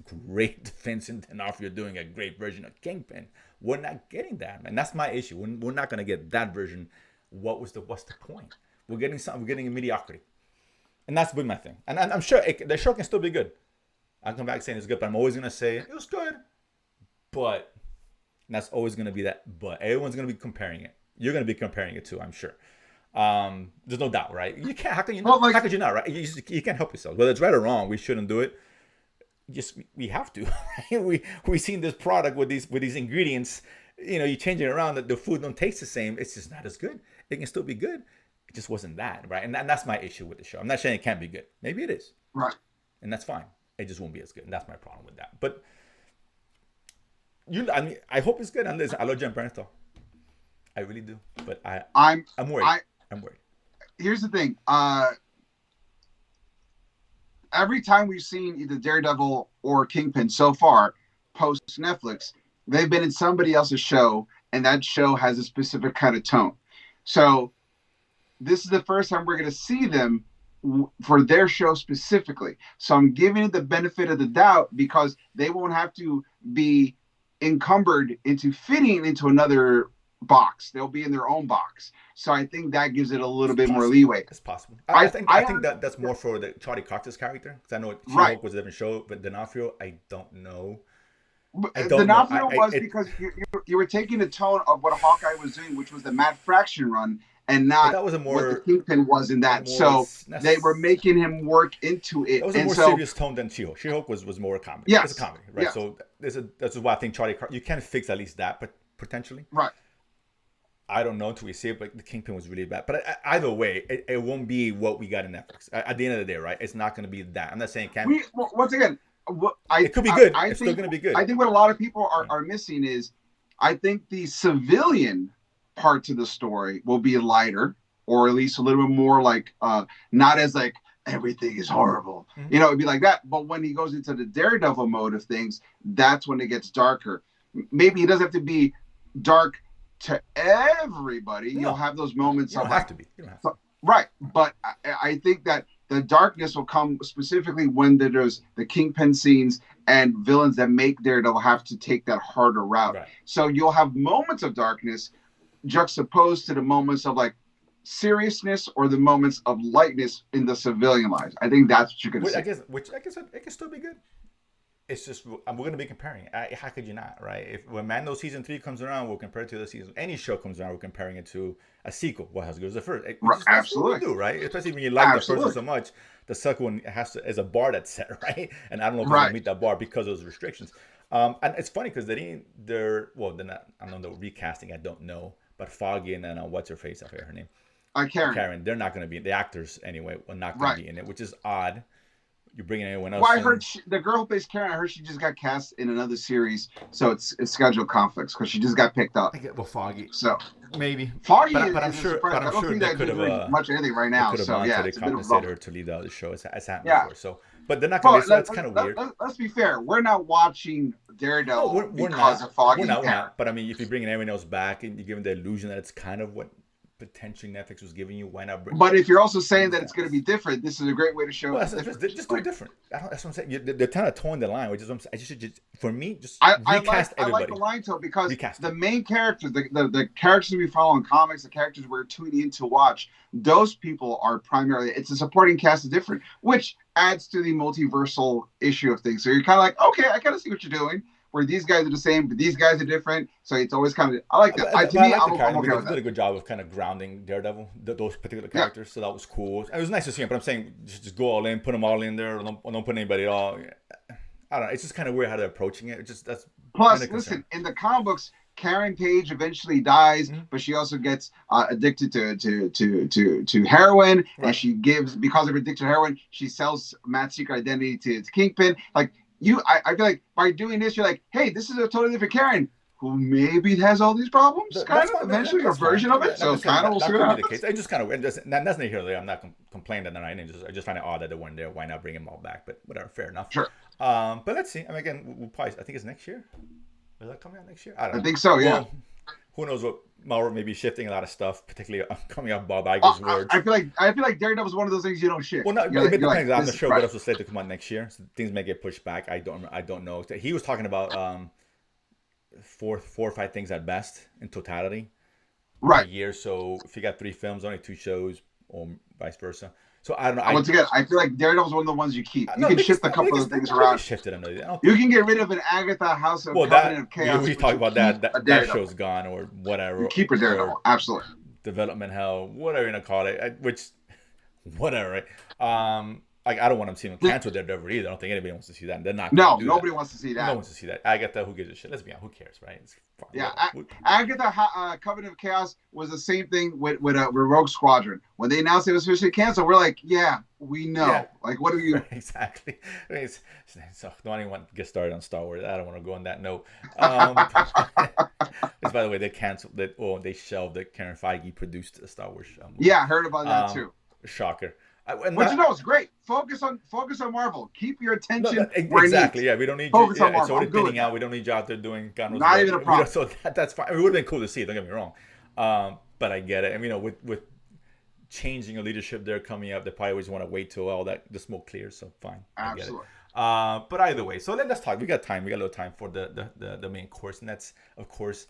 Vincent D'Onofrio doing a great version of Kingpin. We're not getting that, man. That's my issue. We're not gonna get that version. What's the point? We're getting something. We're getting a mediocrity. And that's been my thing. And I'm sure the show can still be good. I'll come back saying it's good, but I'm always going to say it was good. But that's always going to be that. But everyone's going to be comparing it. You're going to be comparing it too, I'm sure. There's no doubt, right? You can't. How can you not? How could you not, right? You can't help yourself. Whether it's right or wrong, we shouldn't do it. We have to. We've seen this product with these ingredients. You change it around. The food don't taste the same. It's just not as good. It can still be good. It just wasn't that, right? And that's my issue with the show. I'm not saying it can't be good. Maybe it is. Right. And that's fine. It just won't be as good. And that's my problem with that. But I hope it's good. And listen, I love Jen Bernthal. I really do. But I'm worried. I'm worried. Here's the thing. Every time we've seen either Daredevil or Kingpin so far, post Netflix, they've been in somebody else's show, and that show has a specific kind of tone. So this is the first time we're going to see them for their show specifically. So I'm giving it the benefit of the doubt because they won't have to be encumbered into fitting into another box. They'll be in their own box. So I think that gives it a little bit more leeway. It's possible. I think that's more for the Charlie Cox's character because I know She-Hulk was a different show, but D'Onofrio, I don't know. D'Onofrio was because you were taking the tone of what Hawkeye was doing, which was the Matt Fraction run. And not what the Kingpin was in that. So they were making him work into it. That was a more serious tone than She-Hulk. She-Hulk was more a comedy. Yes. It's a comedy, right? Yes. So that's why I think you can fix at least that, but potentially. Right. I don't know until we see it, but the Kingpin was really bad. But either way, it won't be what we got in Netflix. At the end of the day, right? It's not going to be that. I'm not saying it can't be. Once again, it could be good. It's still going to be good. I think what a lot of people are missing is I think the civilian parts of the story will be lighter, or at least a little bit more like not as like everything is horrible. Mm-hmm. It'd be like that. But when he goes into the Daredevil mode of things, that's when it gets darker. Maybe he doesn't have to be dark to everybody. No. You'll have those moments. You don't have to be. You don't have to. Right. But I think that the darkness will come specifically when there's the Kingpin scenes and villains that make Daredevil have to take that harder route. Right. So you'll have moments of darkness, juxtaposed to the moments of like seriousness or the moments of lightness in the civilian lives. I think that's what you're going to see. Which I guess it can still be good. It's just we're going to be comparing. How could you not, right? If when Mando season 3 comes around, we'll compare it to the season. Any show comes around, we're comparing it to a sequel. What has good as the first? Absolutely, that's what we do, right? Especially when you like the first one so much, the second one is a bar that's set, right? And I don't know if it's going to meet that bar because of those restrictions. And it's funny because they're not. I don't know the recasting. I don't know, but Foggy and then what's her face? I forget her name. Karen. They're not going to be the actors anyway. Are not going to be in it, which is odd. You're bringing anyone else? Well, I heard the girl who plays Karen. I heard she just got cast in another series, so it's scheduled conflicts because she just got picked up. Foggy. So maybe Foggy, but I'm sure. But I'm sure they could have much anything right now. So yeah, they compensated her to lead the other show. It's happened before. So, but they're not going to. So that's kind of weird. Let's be fair. We're not watching Daredevil because of Foggy. We're not. But I mean, if you're bringing everyone else back and you're giving the illusion that it's kind of what potentially Netflix was giving you, why not bring? But if you're also saying that it's going to be different, this is a great way to show. Just do it different. That's what I'm saying. They're kind of towing the line, which is what I'm saying. For me, recast everybody. I like the line toe because the main characters, the characters we follow in comics, the characters we're tuning in to watch, those people are primarily. It's a supporting cast is different, which adds to the multiversal issue of things. So you're kind of like, okay, I kind of see what you're doing. Where these guys are the same, but these guys are different. So it's always kind of, I like that. I'm okay with that. Did a good job of kind of grounding Daredevil, those particular characters. Yeah. So that was cool. It was nice to see him, but I'm saying just go all in, put them all in there. Don't put anybody at all. I don't know. It's just kind of weird how they're approaching it. It's just that's. Plus, listen, in the comic books, Karen Page eventually dies, but she also gets addicted to heroin, and she gives, because of her addiction to heroin, she sells Matt's secret identity to Kingpin. Like, I feel like by doing this, you're like, hey, this is a totally different Karen who maybe has all these problems, eventually, a version of it. So kind of we'll see what happens. It's just kind of, that's neither here nor there. I'm not complaining that I just find it odd that they weren't there. Why not bring them all back? But whatever, fair enough. Sure. But let's see. I mean, again, we'll probably, I think it's next year. Is that coming out next year? I don't know. I think so, yeah. Well, who knows what Marvel may be shifting a lot of stuff, particularly coming off Bob Iger's words. I feel like Daredevil is one of those things you don't shift. Well, it depends. Like, I'm not sure what else was slated to come out next year. So things may get pushed back. I don't know. He was talking about 4 or 5 things at best in totality. Right. A year. So if you got 3 films, only 2 shows, or vice versa. So I don't know. Once again, I feel like Daredevil's one of the ones you keep. You can shift a couple of things around. Shifted them. You can get rid of an Agatha House of Covenant of Chaos. We talk about that show's gone or whatever. You keep a Daredevil, absolutely. Development hell, whatever you're gonna call it. Whatever. Right? Like, I don't want them to see them cancel Daredevil either. I don't think anybody wants to see that. They're not. Nobody wants to see that. No one wants to see that. Agatha, who gives a shit? Let's be honest. Who cares, right? It's fine. Yeah, Agatha Covenant of Chaos was the same thing with Rogue Squadron. When they announced it was officially canceled, we're like, yeah, we know. Yeah. Like, what are you? Exactly. I mean, so don't even want to get started on Star Wars. I don't want to go on that note. By the way, they canceled that. Oh, they shelved that Karen Feige produced a Star Wars movie. Yeah, I heard about that too. Shocker. But it's great. Focus on Marvel. Keep your attention where exactly. It needs. Yeah, we don't need focus you. on Marvel. So we're pinning out. We don't need you out there doing God knows not what. Even a problem. So that's fine. I mean, it would have been cool to see. Don't get me wrong. But I get it. I mean, with changing a leadership there coming up, they probably always want to wait till all the smoke clears. So fine. Absolutely. But either way, so let's talk. We got time. We got a little time for the main course, and that's of course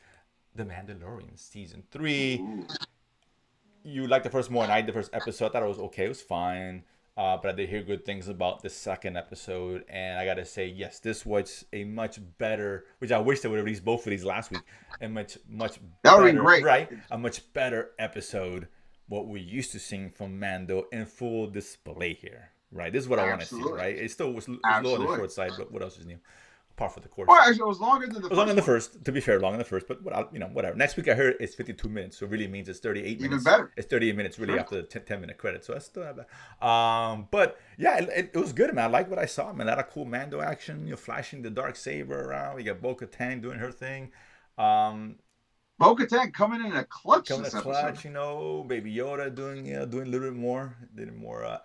the Mandalorian season 3. Ooh. You liked the first more, and I the first episode. I thought it was okay. It was fine. But I did hear good things about the second episode, and I gotta say, yes, this was a much better. Which I wish they would have released both of these last week. A much that would be great, right? A much better episode. What we used to seeing from Mando in full display here, right? This is what I want to see, right? It still was low on the short side, but what else is new? Apart from the course. Well, actually, it was longer than the first. It was longer than the first. To be fair, longer than the first, but whatever. Next week I heard it's 52 minutes, so it really means it's 38 minutes. Even better. It's 38 minutes really after the 10-minute credit, so that's still not bad. But yeah, it was good, man. I like what I saw, man. A lot of cool Mando action. You're flashing the dark saber around. You got Bo-Katan doing her thing. Bo-Katan coming in a clutch. Baby Yoda doing a little bit more,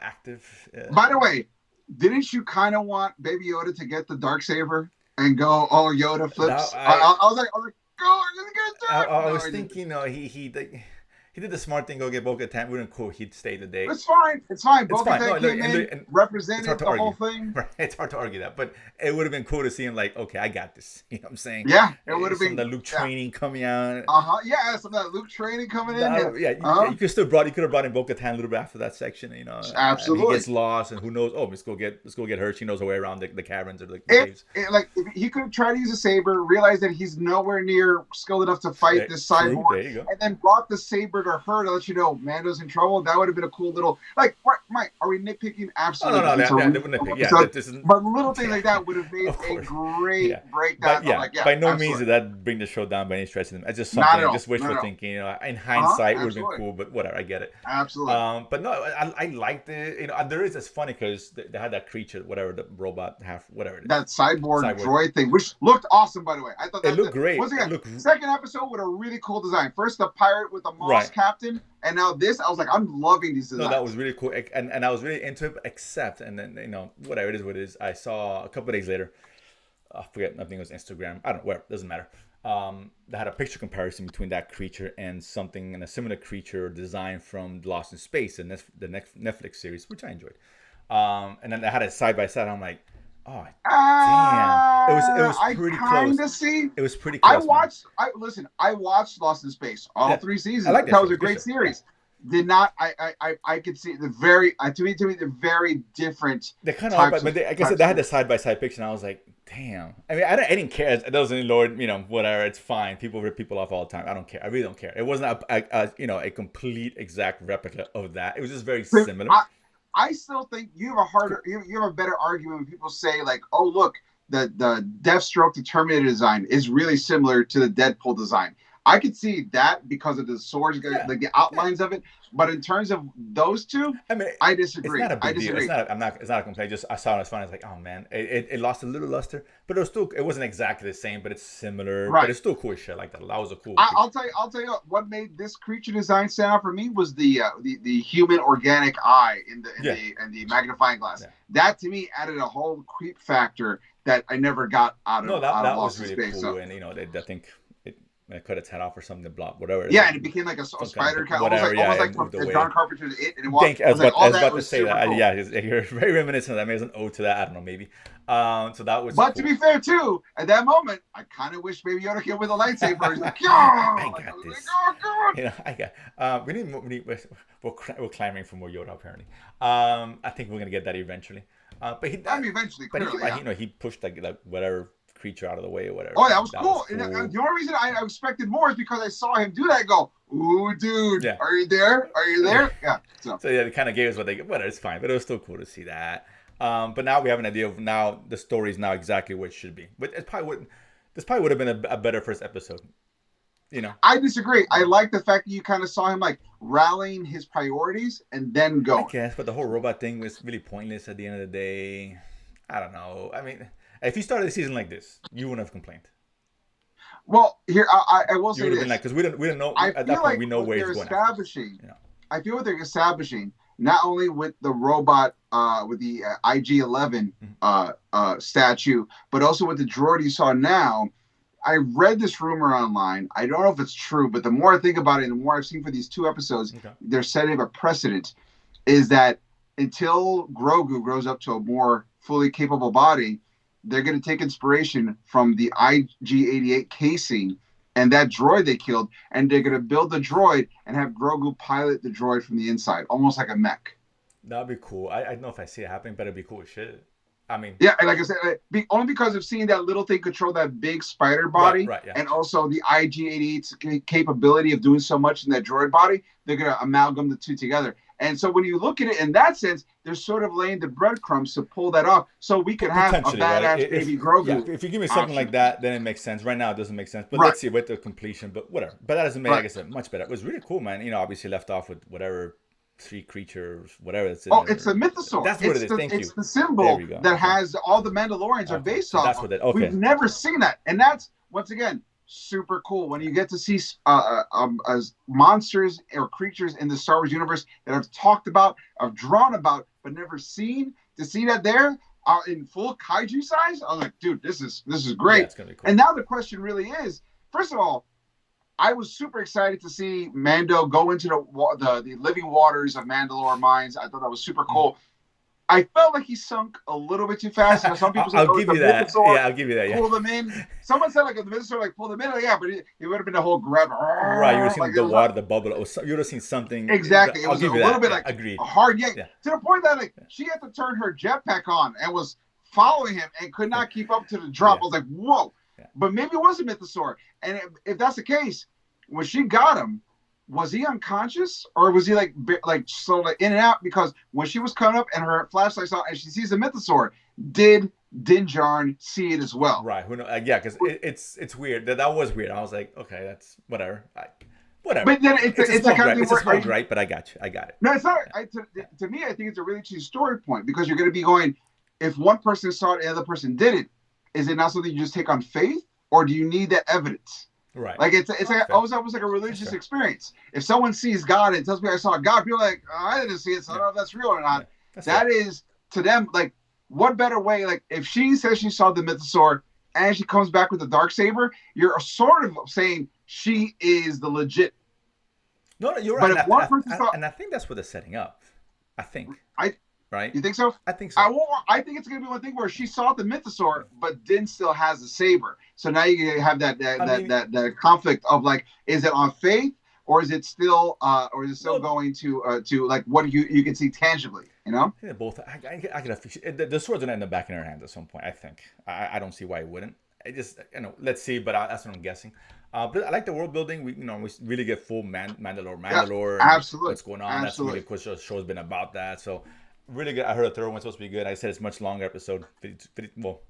active. By the way, didn't you kind of want Baby Yoda to get the darksaber and go all Yoda flips? I was like, go, you're gonna get it. I was thinking, he did the smart thing. Go get Bo-Katan. Wouldn't cool. He'd stay the day. It's fine. It's fine. It's fine. No, Bo-Katan came in, and represented the whole thing. Right? It's hard to argue that, but it would have been cool to see him like, okay, I got this. You know what I'm saying? Yeah, it would have been the Luke training coming out. Yeah, some of that Luke training coming in. Yeah, you could have brought in Bo-Katan a little bit after that section. You know, absolutely. And he gets lost, and who knows? Oh, let's go get her. She knows her way around the caverns or the caves. If he could have tried to use a saber, realized that he's nowhere near skilled enough to fight this cyborg, and then brought the saber to her to let you know Mando's in trouble. That would have been a cool little Mike. Are we nitpicking? Absolutely. No, nitpick. Yeah, but little things like that would have made a great breakdown. By no means did that bring the show down by any stretch of them. It's just something, just wishful thinking. You know, in hindsight, it would have been cool, but whatever. I get it. Absolutely. But no, I liked it. You know, there is. It's funny because they had that creature, whatever the robot whatever it is. That cyborg droid thing, which looked awesome, by the way. I thought that looked great. Once again, second episode with a really cool design. First, the pirate with the Moss captain, and now this. I was like, I'm loving these designs. No, that was really cool, and I was really into it. Except, and then whatever it is, what it is. I saw a couple of days later. I forget. I think it was Instagram. I don't know where. Doesn't matter. They had a picture comparison between that creature and a similar creature design from Lost in Space, and the next Netflix series, which I enjoyed. And then they had it side by side. I'm like, oh damn! It was pretty close. It was pretty close. I watched Lost in Space all 3 seasons. I like that was a great series. Did not I could see the very to me they're very different. They kind of are, but like I said, they had the side by side picture, and I was like, damn. I mean, I didn't care. It doesn't, Lord, whatever. It's fine. People rip people off all the time. I don't care. I really don't care. It wasn't a complete exact replica of that. It was just very similar. I still think you have a better argument when people say like, oh look, the Deathstroke the Terminator design is really similar to the Deadpool design. I could see that because of the swords, like the outlines of it. But in terms of those two, I disagree. It's not a big deal. It's not a complaint. Just I saw it, it was fun. It's like, oh man, it lost a little luster, but it wasn't exactly the same, but it's similar. Right. But it's still cool shit like that. That was a cool. I'll tell you what made this creature design stand out for me was the human organic eye in the magnifying glass. Yeah. That to me added a whole creep factor that I never got out of. No, that was really space, cool, so. And I think. I cut its head off or something, blah, whatever. Yeah, and it became like a spider kind of almost like from John Carpenter's It. And I was about to say that. Cool. Yeah, you're very reminiscent of that. Maybe it's an ode to that. I don't know, maybe. So that was. But cool. To be fair, too, at that moment, I kind of wish Baby Yoda came with a lightsaber. He's like, I got this. Like, oh, God. We're clamoring for more Yoda, apparently. I think we're gonna get that eventually. But eventually, clearly, he pushed like whatever creature out of the way or whatever. Oh, that was cool. And the only reason I expected more is because I saw him do that and go, ooh, dude, are you there? Are you there? Yeah. So it kind of gave us what they get. But it's fine. But it was still cool to see that. But now we have an idea of now the story is now exactly what it should be. But this probably would have been a better first episode. I disagree. I like the fact that you kind of saw him like rallying his priorities and then going. I guess, but the whole robot thing was really pointless at the end of the day. I don't know. I mean, if you started the season like this, you wouldn't have complained. Well, here I will say this because we don't know at that point we know where he's going. I feel what they're establishing not only with the robot with the IG-11 statue, but also with the droid you saw now. I read this rumor online. I don't know if it's true, but the more I think about it and the more I've seen for these 2 episodes, they're setting a precedent is that until Grogu grows up to a more fully capable body, they're going to take inspiration from the IG-88 casing and that droid they killed, and they're going to build the droid and have Grogu pilot the droid from the inside, almost like a mech. That'd be cool. I don't know if I see it happening, but it'd be cool as shit. I mean, yeah, and like I said, only because of seeing that little thing control that big spider body, and also the IG-88's capability of doing so much in that droid body, they're going to amalgam the two together. And so when you look at it in that sense, they're sort of laying the breadcrumbs to pull that off, so we could have a badass baby Grogu. Yeah, if you give me something like that, then it makes sense. Right now, it doesn't make sense. But let's see with the completion. But whatever. But that doesn't make, like I said, much better. It was really cool, man. Obviously left off with whatever 3 creatures, whatever it's. It's a mythosaur. That's what it is. Thank you. It's the symbol that has all the Mandalorians are based off. That's what it. Okay. We've never seen that, and that's once again super cool when you get to see as monsters or creatures in the Star Wars universe that I've talked about, I've drawn about, but never seen. To see that there in full kaiju size, I was like, dude, this is great. Yeah, it's gonna be cool. And now the question really is, first of all, I was super excited to see Mando go into the living waters of Mandalore mines. I thought that was super cool. I felt like he sunk a little bit too fast. Now, some people said, I'll "Oh, give the you that. Mythosaur Yeah, I'll give you that. Yeah. pulled them in." Someone said like the Mythosaur like pulled them in. Like, yeah, but it would have been a whole grab. Right, you would have seen Like the it was water, the bubble. Or you would have seen something. exactly. It I'll was a give you little that. bit Yeah, like agreed. a hard yank Yeah. to the point that like she had to turn her jetpack on and was following him and could not keep up to the drop. Yeah. I was like, whoa. Yeah. But maybe it was a Mythosaur. And if that's the case, when she got him, was he unconscious or was he like sort of in and out? Because when she was coming up and her flashlight's on and she sees the Mythosaur, did Din Djarin see it as well? Right. Who knows? Yeah, because it's weird. That was weird. I was like, okay, that's whatever. Whatever. But then it's a kind of thing it's a small gripe, but I got you. I got it. No, it's not. To me, I think it's a really interesting story point because you're going to be going, if one person saw it and the other person didn't, is it not something you just take on faith, or do you need that evidence? Right. Like it's like almost like a religious experience. If someone sees God and tells me I saw God, people are like, oh, I didn't see it, so I don't know if that's real or not. Yeah, that is to them like, what better way? Like if she says she saw the Mythosaur and she comes back with the Darksaber, you're sort of saying she is the legit. No, you're right. But if one person saw, and I think that's what they're setting up. I think. Right? You think so? I think so. I think it's going to be one thing where she saw the Mythosaur, but Din still has the saber. So now you have that conflict of like, is it on faith or is it still going to like what you can see tangibly? You know? I think both. I could the sword's gonna end up back in her hands at some point. I think. I don't see why it wouldn't. I just let's see. But that's what I'm guessing. But I like the world building. We really get full Mandalore. Yeah, absolutely. What's going on? Absolutely. That's really cool. Show's been about that. So really good. I heard a third one's supposed to be good. I said it's much longer episode. Well,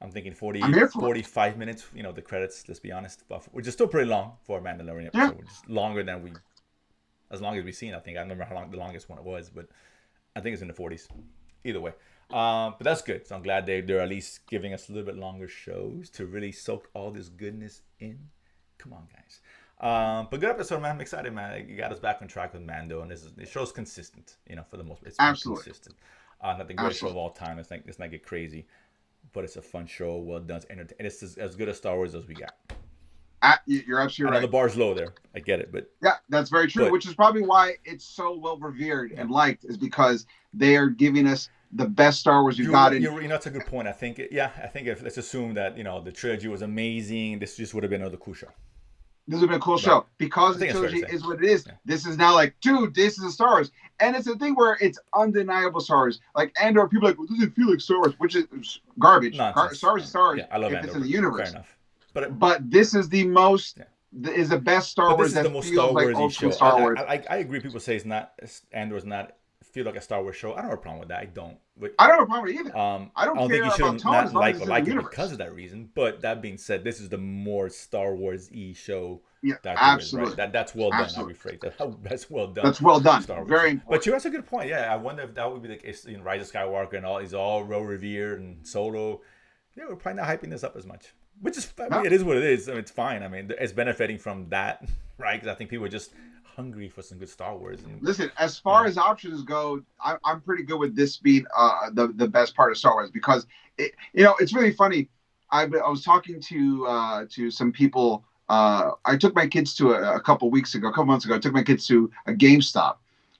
I'm thinking 45 minutes. The credits. Let's be honest, which is still pretty long for a Mandalorian episode. Yeah. Which is longer than as long as we've seen. I think I remember how long the longest one it was, but I think it's in the 40s. Either way. But that's good. So I'm glad they're at least giving us a little bit longer shows to really soak all this goodness in. Come on, guys. But good episode, man. I'm excited, man. You got us back on track with Mando, and the show's consistent. For the most part, it's absolutely consistent. Not the greatest show of all time. It's not get crazy, but it's a fun show. Well done. It's entertaining. And it's as good a Star Wars as we got. You're absolutely right. The bar's low there. I get it, but yeah, that's very true. Which is probably why it's so well revered and liked, is because they are giving us the best Star Wars you got. That's a good point. I think let's assume that the trilogy was amazing. This just would have been another cool show. This would have been a cool show because the trilogy is what it is. Yeah. This is now like, dude, this is a Star Wars, and it's a thing where it's undeniable Star Wars. Like Andor, people are like, well, does it feel like Star Wars? Which is garbage. Star Wars is Star Wars. Yeah, I love if Andor. It's in the universe. Fair enough. But this is the most is the best Star Wars that feels Star like old school Star Wars. I agree. People say it's not Andor's not feel like a Star Wars show. I don't have a problem with that. I don't. But, I don't have a problem with it either. I don't care think you should not like it because of that reason. But that being said, this is the more Star Wars-y show. Yeah, that absolutely. Is, right? That's well done. I'll rephrase that. That's well done. That's well done. Star Wars. Very important. But that's a good point. Yeah, I wonder if that would be the case. Rise of Skywalker and all. He's all well revered and Solo. Yeah, we're probably not hyping this up as much. Which is, it is what it is. It's fine. It's benefiting from that, right? Because I think people are just hungry for some good Star Wars. Listen, as far as options go, I'm pretty good with this being the best part of Star Wars because it's really funny. I was talking to some people. I took my kids to a couple months ago. I took my kids to a GameStop,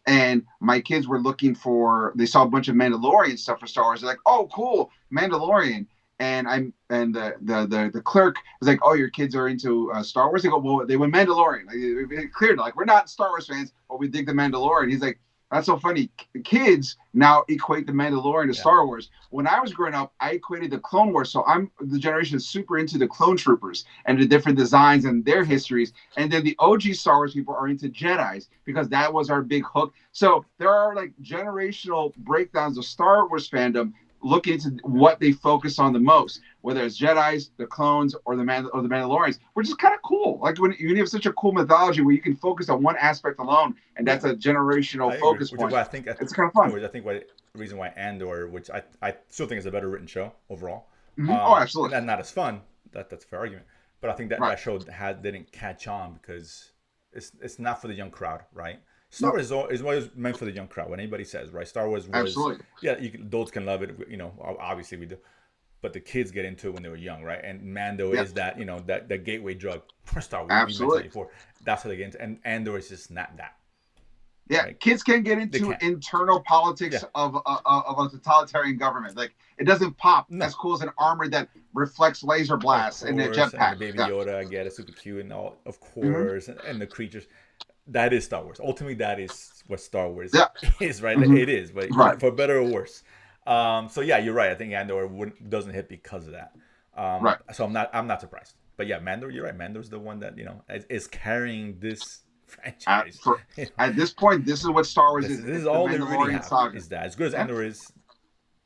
and my kids were looking for. They saw a bunch of Mandalorian stuff for Star Wars. They're like, "Oh, cool, Mandalorian." And the clerk was like, "Oh, your kids are into Star Wars." They go, "Well, they went Mandalorian." Like, clear, like we're not Star Wars fans, but we dig the Mandalorian. He's like, "That's so funny." Kids now equate the Mandalorian to Star Wars. When I was growing up, I equated the Clone Wars. So I'm the generation that's super into the Clone Troopers and the different designs and their histories. And then the OG Star Wars people are into Jedis because that was our big hook. So there are like generational breakdowns of Star Wars fandom. Look into what they focus on the most, whether it's Jedis, the clones, or the Mandalorians, which is kind of cool. Like when you have such a cool mythology where you can focus on one aspect alone, and that's a generational focus point. I think it's kind of fun. I think the reason why Andor, which I still think is a better written show overall. Mm-hmm. Absolutely. And not as fun. That's a fair argument. But I think that show didn't catch on because it's not for the young crowd, right? Star Wars is always meant for the young crowd. When anybody says, right, Star Wars was, absolutely, yeah, adults can love it. Obviously we do. but the kids get into it when they were young, right? And Mando Yep. is that, that gateway drug for Star Wars. We mentioned Absolutely. it before. That's how they get into, and Andor is just not that. Yeah, Right? kids can get They into can't. internal politics Yeah. of a totalitarian government. Like it doesn't pop No. as cool as an armor that reflects laser blasts and a Course, and the jetpack. Baby Yeah. Yoda, I get it, super cute and all, of Mm-hmm. course, and the creatures. That is Star Wars. Ultimately, that is what Star Wars Yeah. is, right? Mm-hmm. It is, but Right. for better or worse. So yeah, you're right. I think Andor doesn't hit because of that. Right. So I'm not surprised. But yeah, Mando, you're right. Mando's the one that is carrying this franchise. At this point, this is what Star Wars is. This is the all they really Mandalorian have. saga. Is that as good as Yeah. Andor is?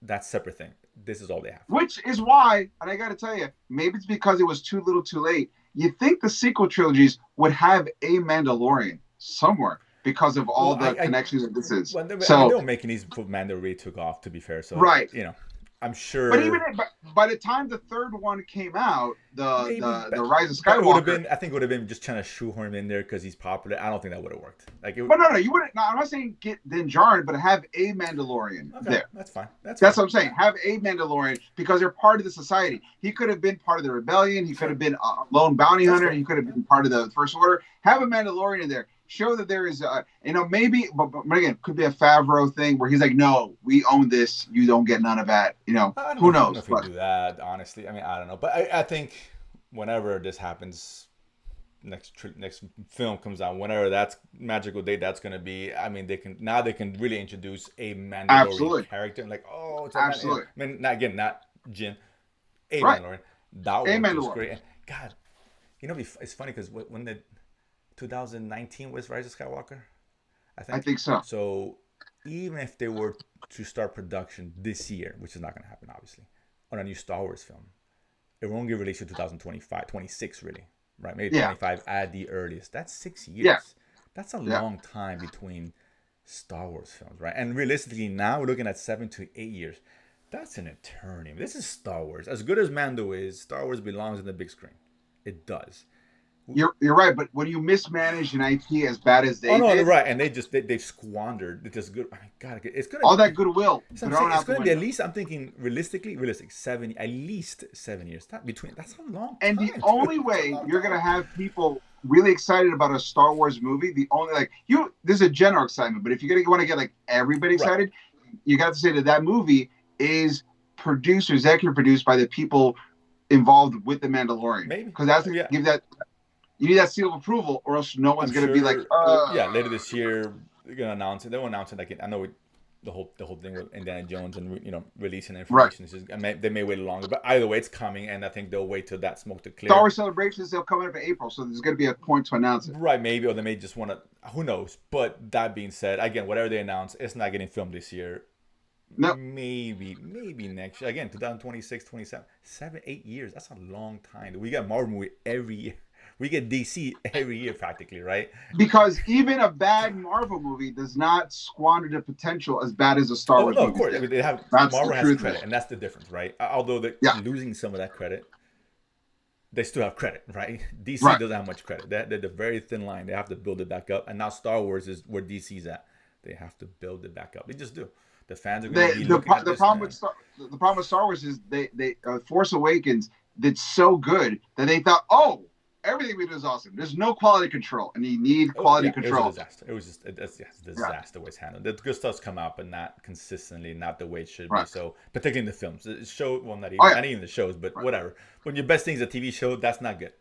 That's a separate thing. This is all they have. Which is why, and I got to tell you, maybe it's because it was too little, too late. You think the sequel trilogies would have a Mandalorian somewhere because of all the connections that this is. Well, so they were making these before Mando really took off. To be fair, so right. I'm sure. But even by the time the third one came out, the Rise of Skywalker, would have been. I think it would have been just trying to shoehorn him in there because he's popular. I don't think that would have worked. But no, you wouldn't. No, I'm not saying get Din Djarin, but have a Mandalorian there. That's fine. That's what I'm saying. Have a Mandalorian because they're part of the society. He could have been part of the rebellion. He could have been a lone bounty hunter. He could have been part of the First Order. Have a Mandalorian there. Show that there is, maybe, but again, could be a Favreau thing where he's like, no, we own this. You don't get none of that. Who knows? I don't know if we do that, honestly. I mean, I don't know. But I think whenever this happens, next film comes out, whenever that's magical date that's going to be, I mean, they can really introduce a Mandalorian character. And like, oh, it's absolutely. I mean, not Jin, a Mandalorian. That was great. And God, it's funny because when the 2019 was Rise of Skywalker, I think so. So even if they were to start production this year, which is not going to happen, obviously, on a new Star Wars film, it won't get released in 2025, 26 really, right? Maybe 25 at the earliest. That's 6 years. Yeah. That's a long time between Star Wars films, right? And realistically, now we're looking at 7 to 8 years. That's an eternity. This is Star Wars. As good as Mando is, Star Wars belongs in the big screen. It does. You're right, but when you mismanage an IP as bad as they did, you're right, and they squandered. It's just good. I mean, God, it's gonna all that goodwill. It's gonna be at least. I'm thinking realistic 7, at least 7 years. That's a long time. And the only way you're gonna have people really excited about a Star Wars movie, there's a general excitement, but if you're gonna want to get like everybody excited, you got to say that movie is executive produced by the people involved with the Mandalorian. Maybe because that's give that. You need that seal of approval, or else no one's going to be like, later this year they're going to announce it. They will announce it. Like I know the whole thing with Indiana Jones and releasing information. Right. They may wait longer, but either way, it's coming, and I think they'll wait till that smoke to clear. Star Wars Celebrations, they'll come up in April, so there's going to be a point to announce it. Right, maybe, or they may just want to. Who knows? But that being said, again, whatever they announce, it's not getting filmed this year. No. Maybe next year. Again, 2026, 27, 7, 8 years. That's a long time. We got Marvel movie every year. We get DC every year practically, right? Because even a bad Marvel movie does not squander the potential as bad as a Star Wars movie. Of course. They have, Marvel has credit, and that's the difference, right? Although they're losing some of that credit, they still have credit, right? DC doesn't have much credit. They're the very thin line. They have to build it back up. And now Star Wars is where DC's at. They have to build it back up. They just do. The fans are going to be looking at this. The problem with Star Wars is they Force Awakens did so good that they thought, everything we do is awesome. There's no quality control, and you need quality control. It was a disaster. It was just a disaster the way it's handled. The good stuff's come out, but not consistently, not the way it should be. So, particularly in the films, not even the shows, but whatever. When your best thing's a TV show, that's not good,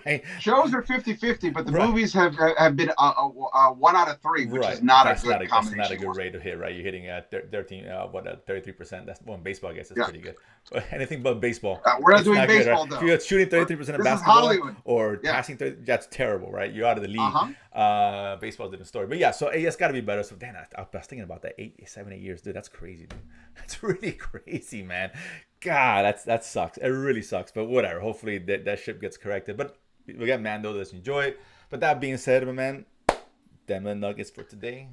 right? Shows are 50-50, but the movies have been 1 out of 3, which is not a good combination. That's not a good rate to hit, right? You're hitting at 33%. That's baseball, I guess, is pretty good. But anything but baseball. We're not doing baseball, good, right? If you're shooting 33% of basketball or passing 30, that's terrible, right? You're out of the league. Baseball's a different story. But yeah, so it's got to be better. So, I was thinking about that 7, 8 years. Dude, that's crazy, dude. That's really crazy, man. God, that sucks. It really sucks. But whatever. Hopefully that ship gets corrected. But we got Mando. Let's enjoy it. But that being said, my man, them the nuggets for today.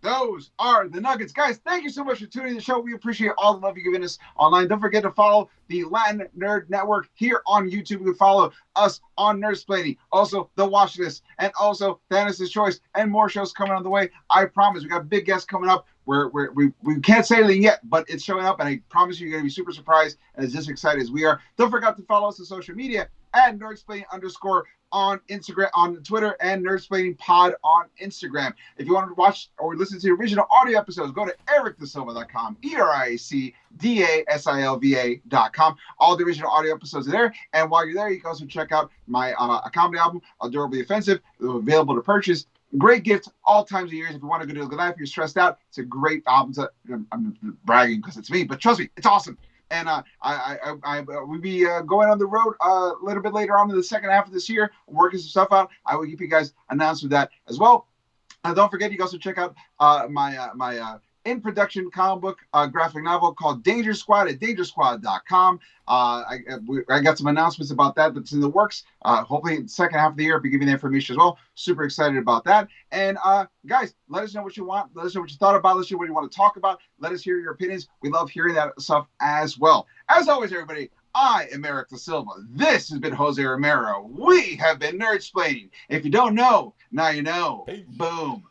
Those are the nuggets. Guys, thank you so much for tuning in the show. We appreciate all the love you're giving us online. Don't forget to follow the Latin Nerd Network here on YouTube. You can follow us on Nerdsplaining, also The Watch List, and also Thanos' Choice, and more shows coming on the way. I promise. We got big guests coming up. We can't say anything yet, but it's showing up, and I promise you're going to be super surprised and as excited as we are. Don't forget to follow us on social media at Nerdsplaining _ on Instagram, on Twitter, and Nerdsplaining Pod on Instagram. If you want to watch or listen to the original audio episodes, go to ericdasilva.com, ERICDASILVA.com. All the original audio episodes are there. And while you're there, you can also check out my a comedy album, Adorably Offensive, available to purchase. Great gift all times of years. If you want to go to a good life, you're stressed out, it's a great album. I'm bragging because it's me, but trust me, it's awesome. And we'll be going on the road a little bit later on in the second half of this year, working some stuff out. I will keep you guys announced with that as well. Don't forget, you can also check out my in-production comic book graphic novel called Danger Squad at dangersquad.com. I got some announcements about that that's in the works. Hopefully in the second half of the year, I'll be giving the information as well. Super excited about that. And guys, let us know what you want. Let us know what you thought about. Let us know what you want to talk about. Let us hear your opinions. We love hearing that stuff as well. As always, everybody, I am Eric Da Silva. This has been Jose Romero. We have been Nerdsplaining. If you don't know, now you know. Peace. Boom.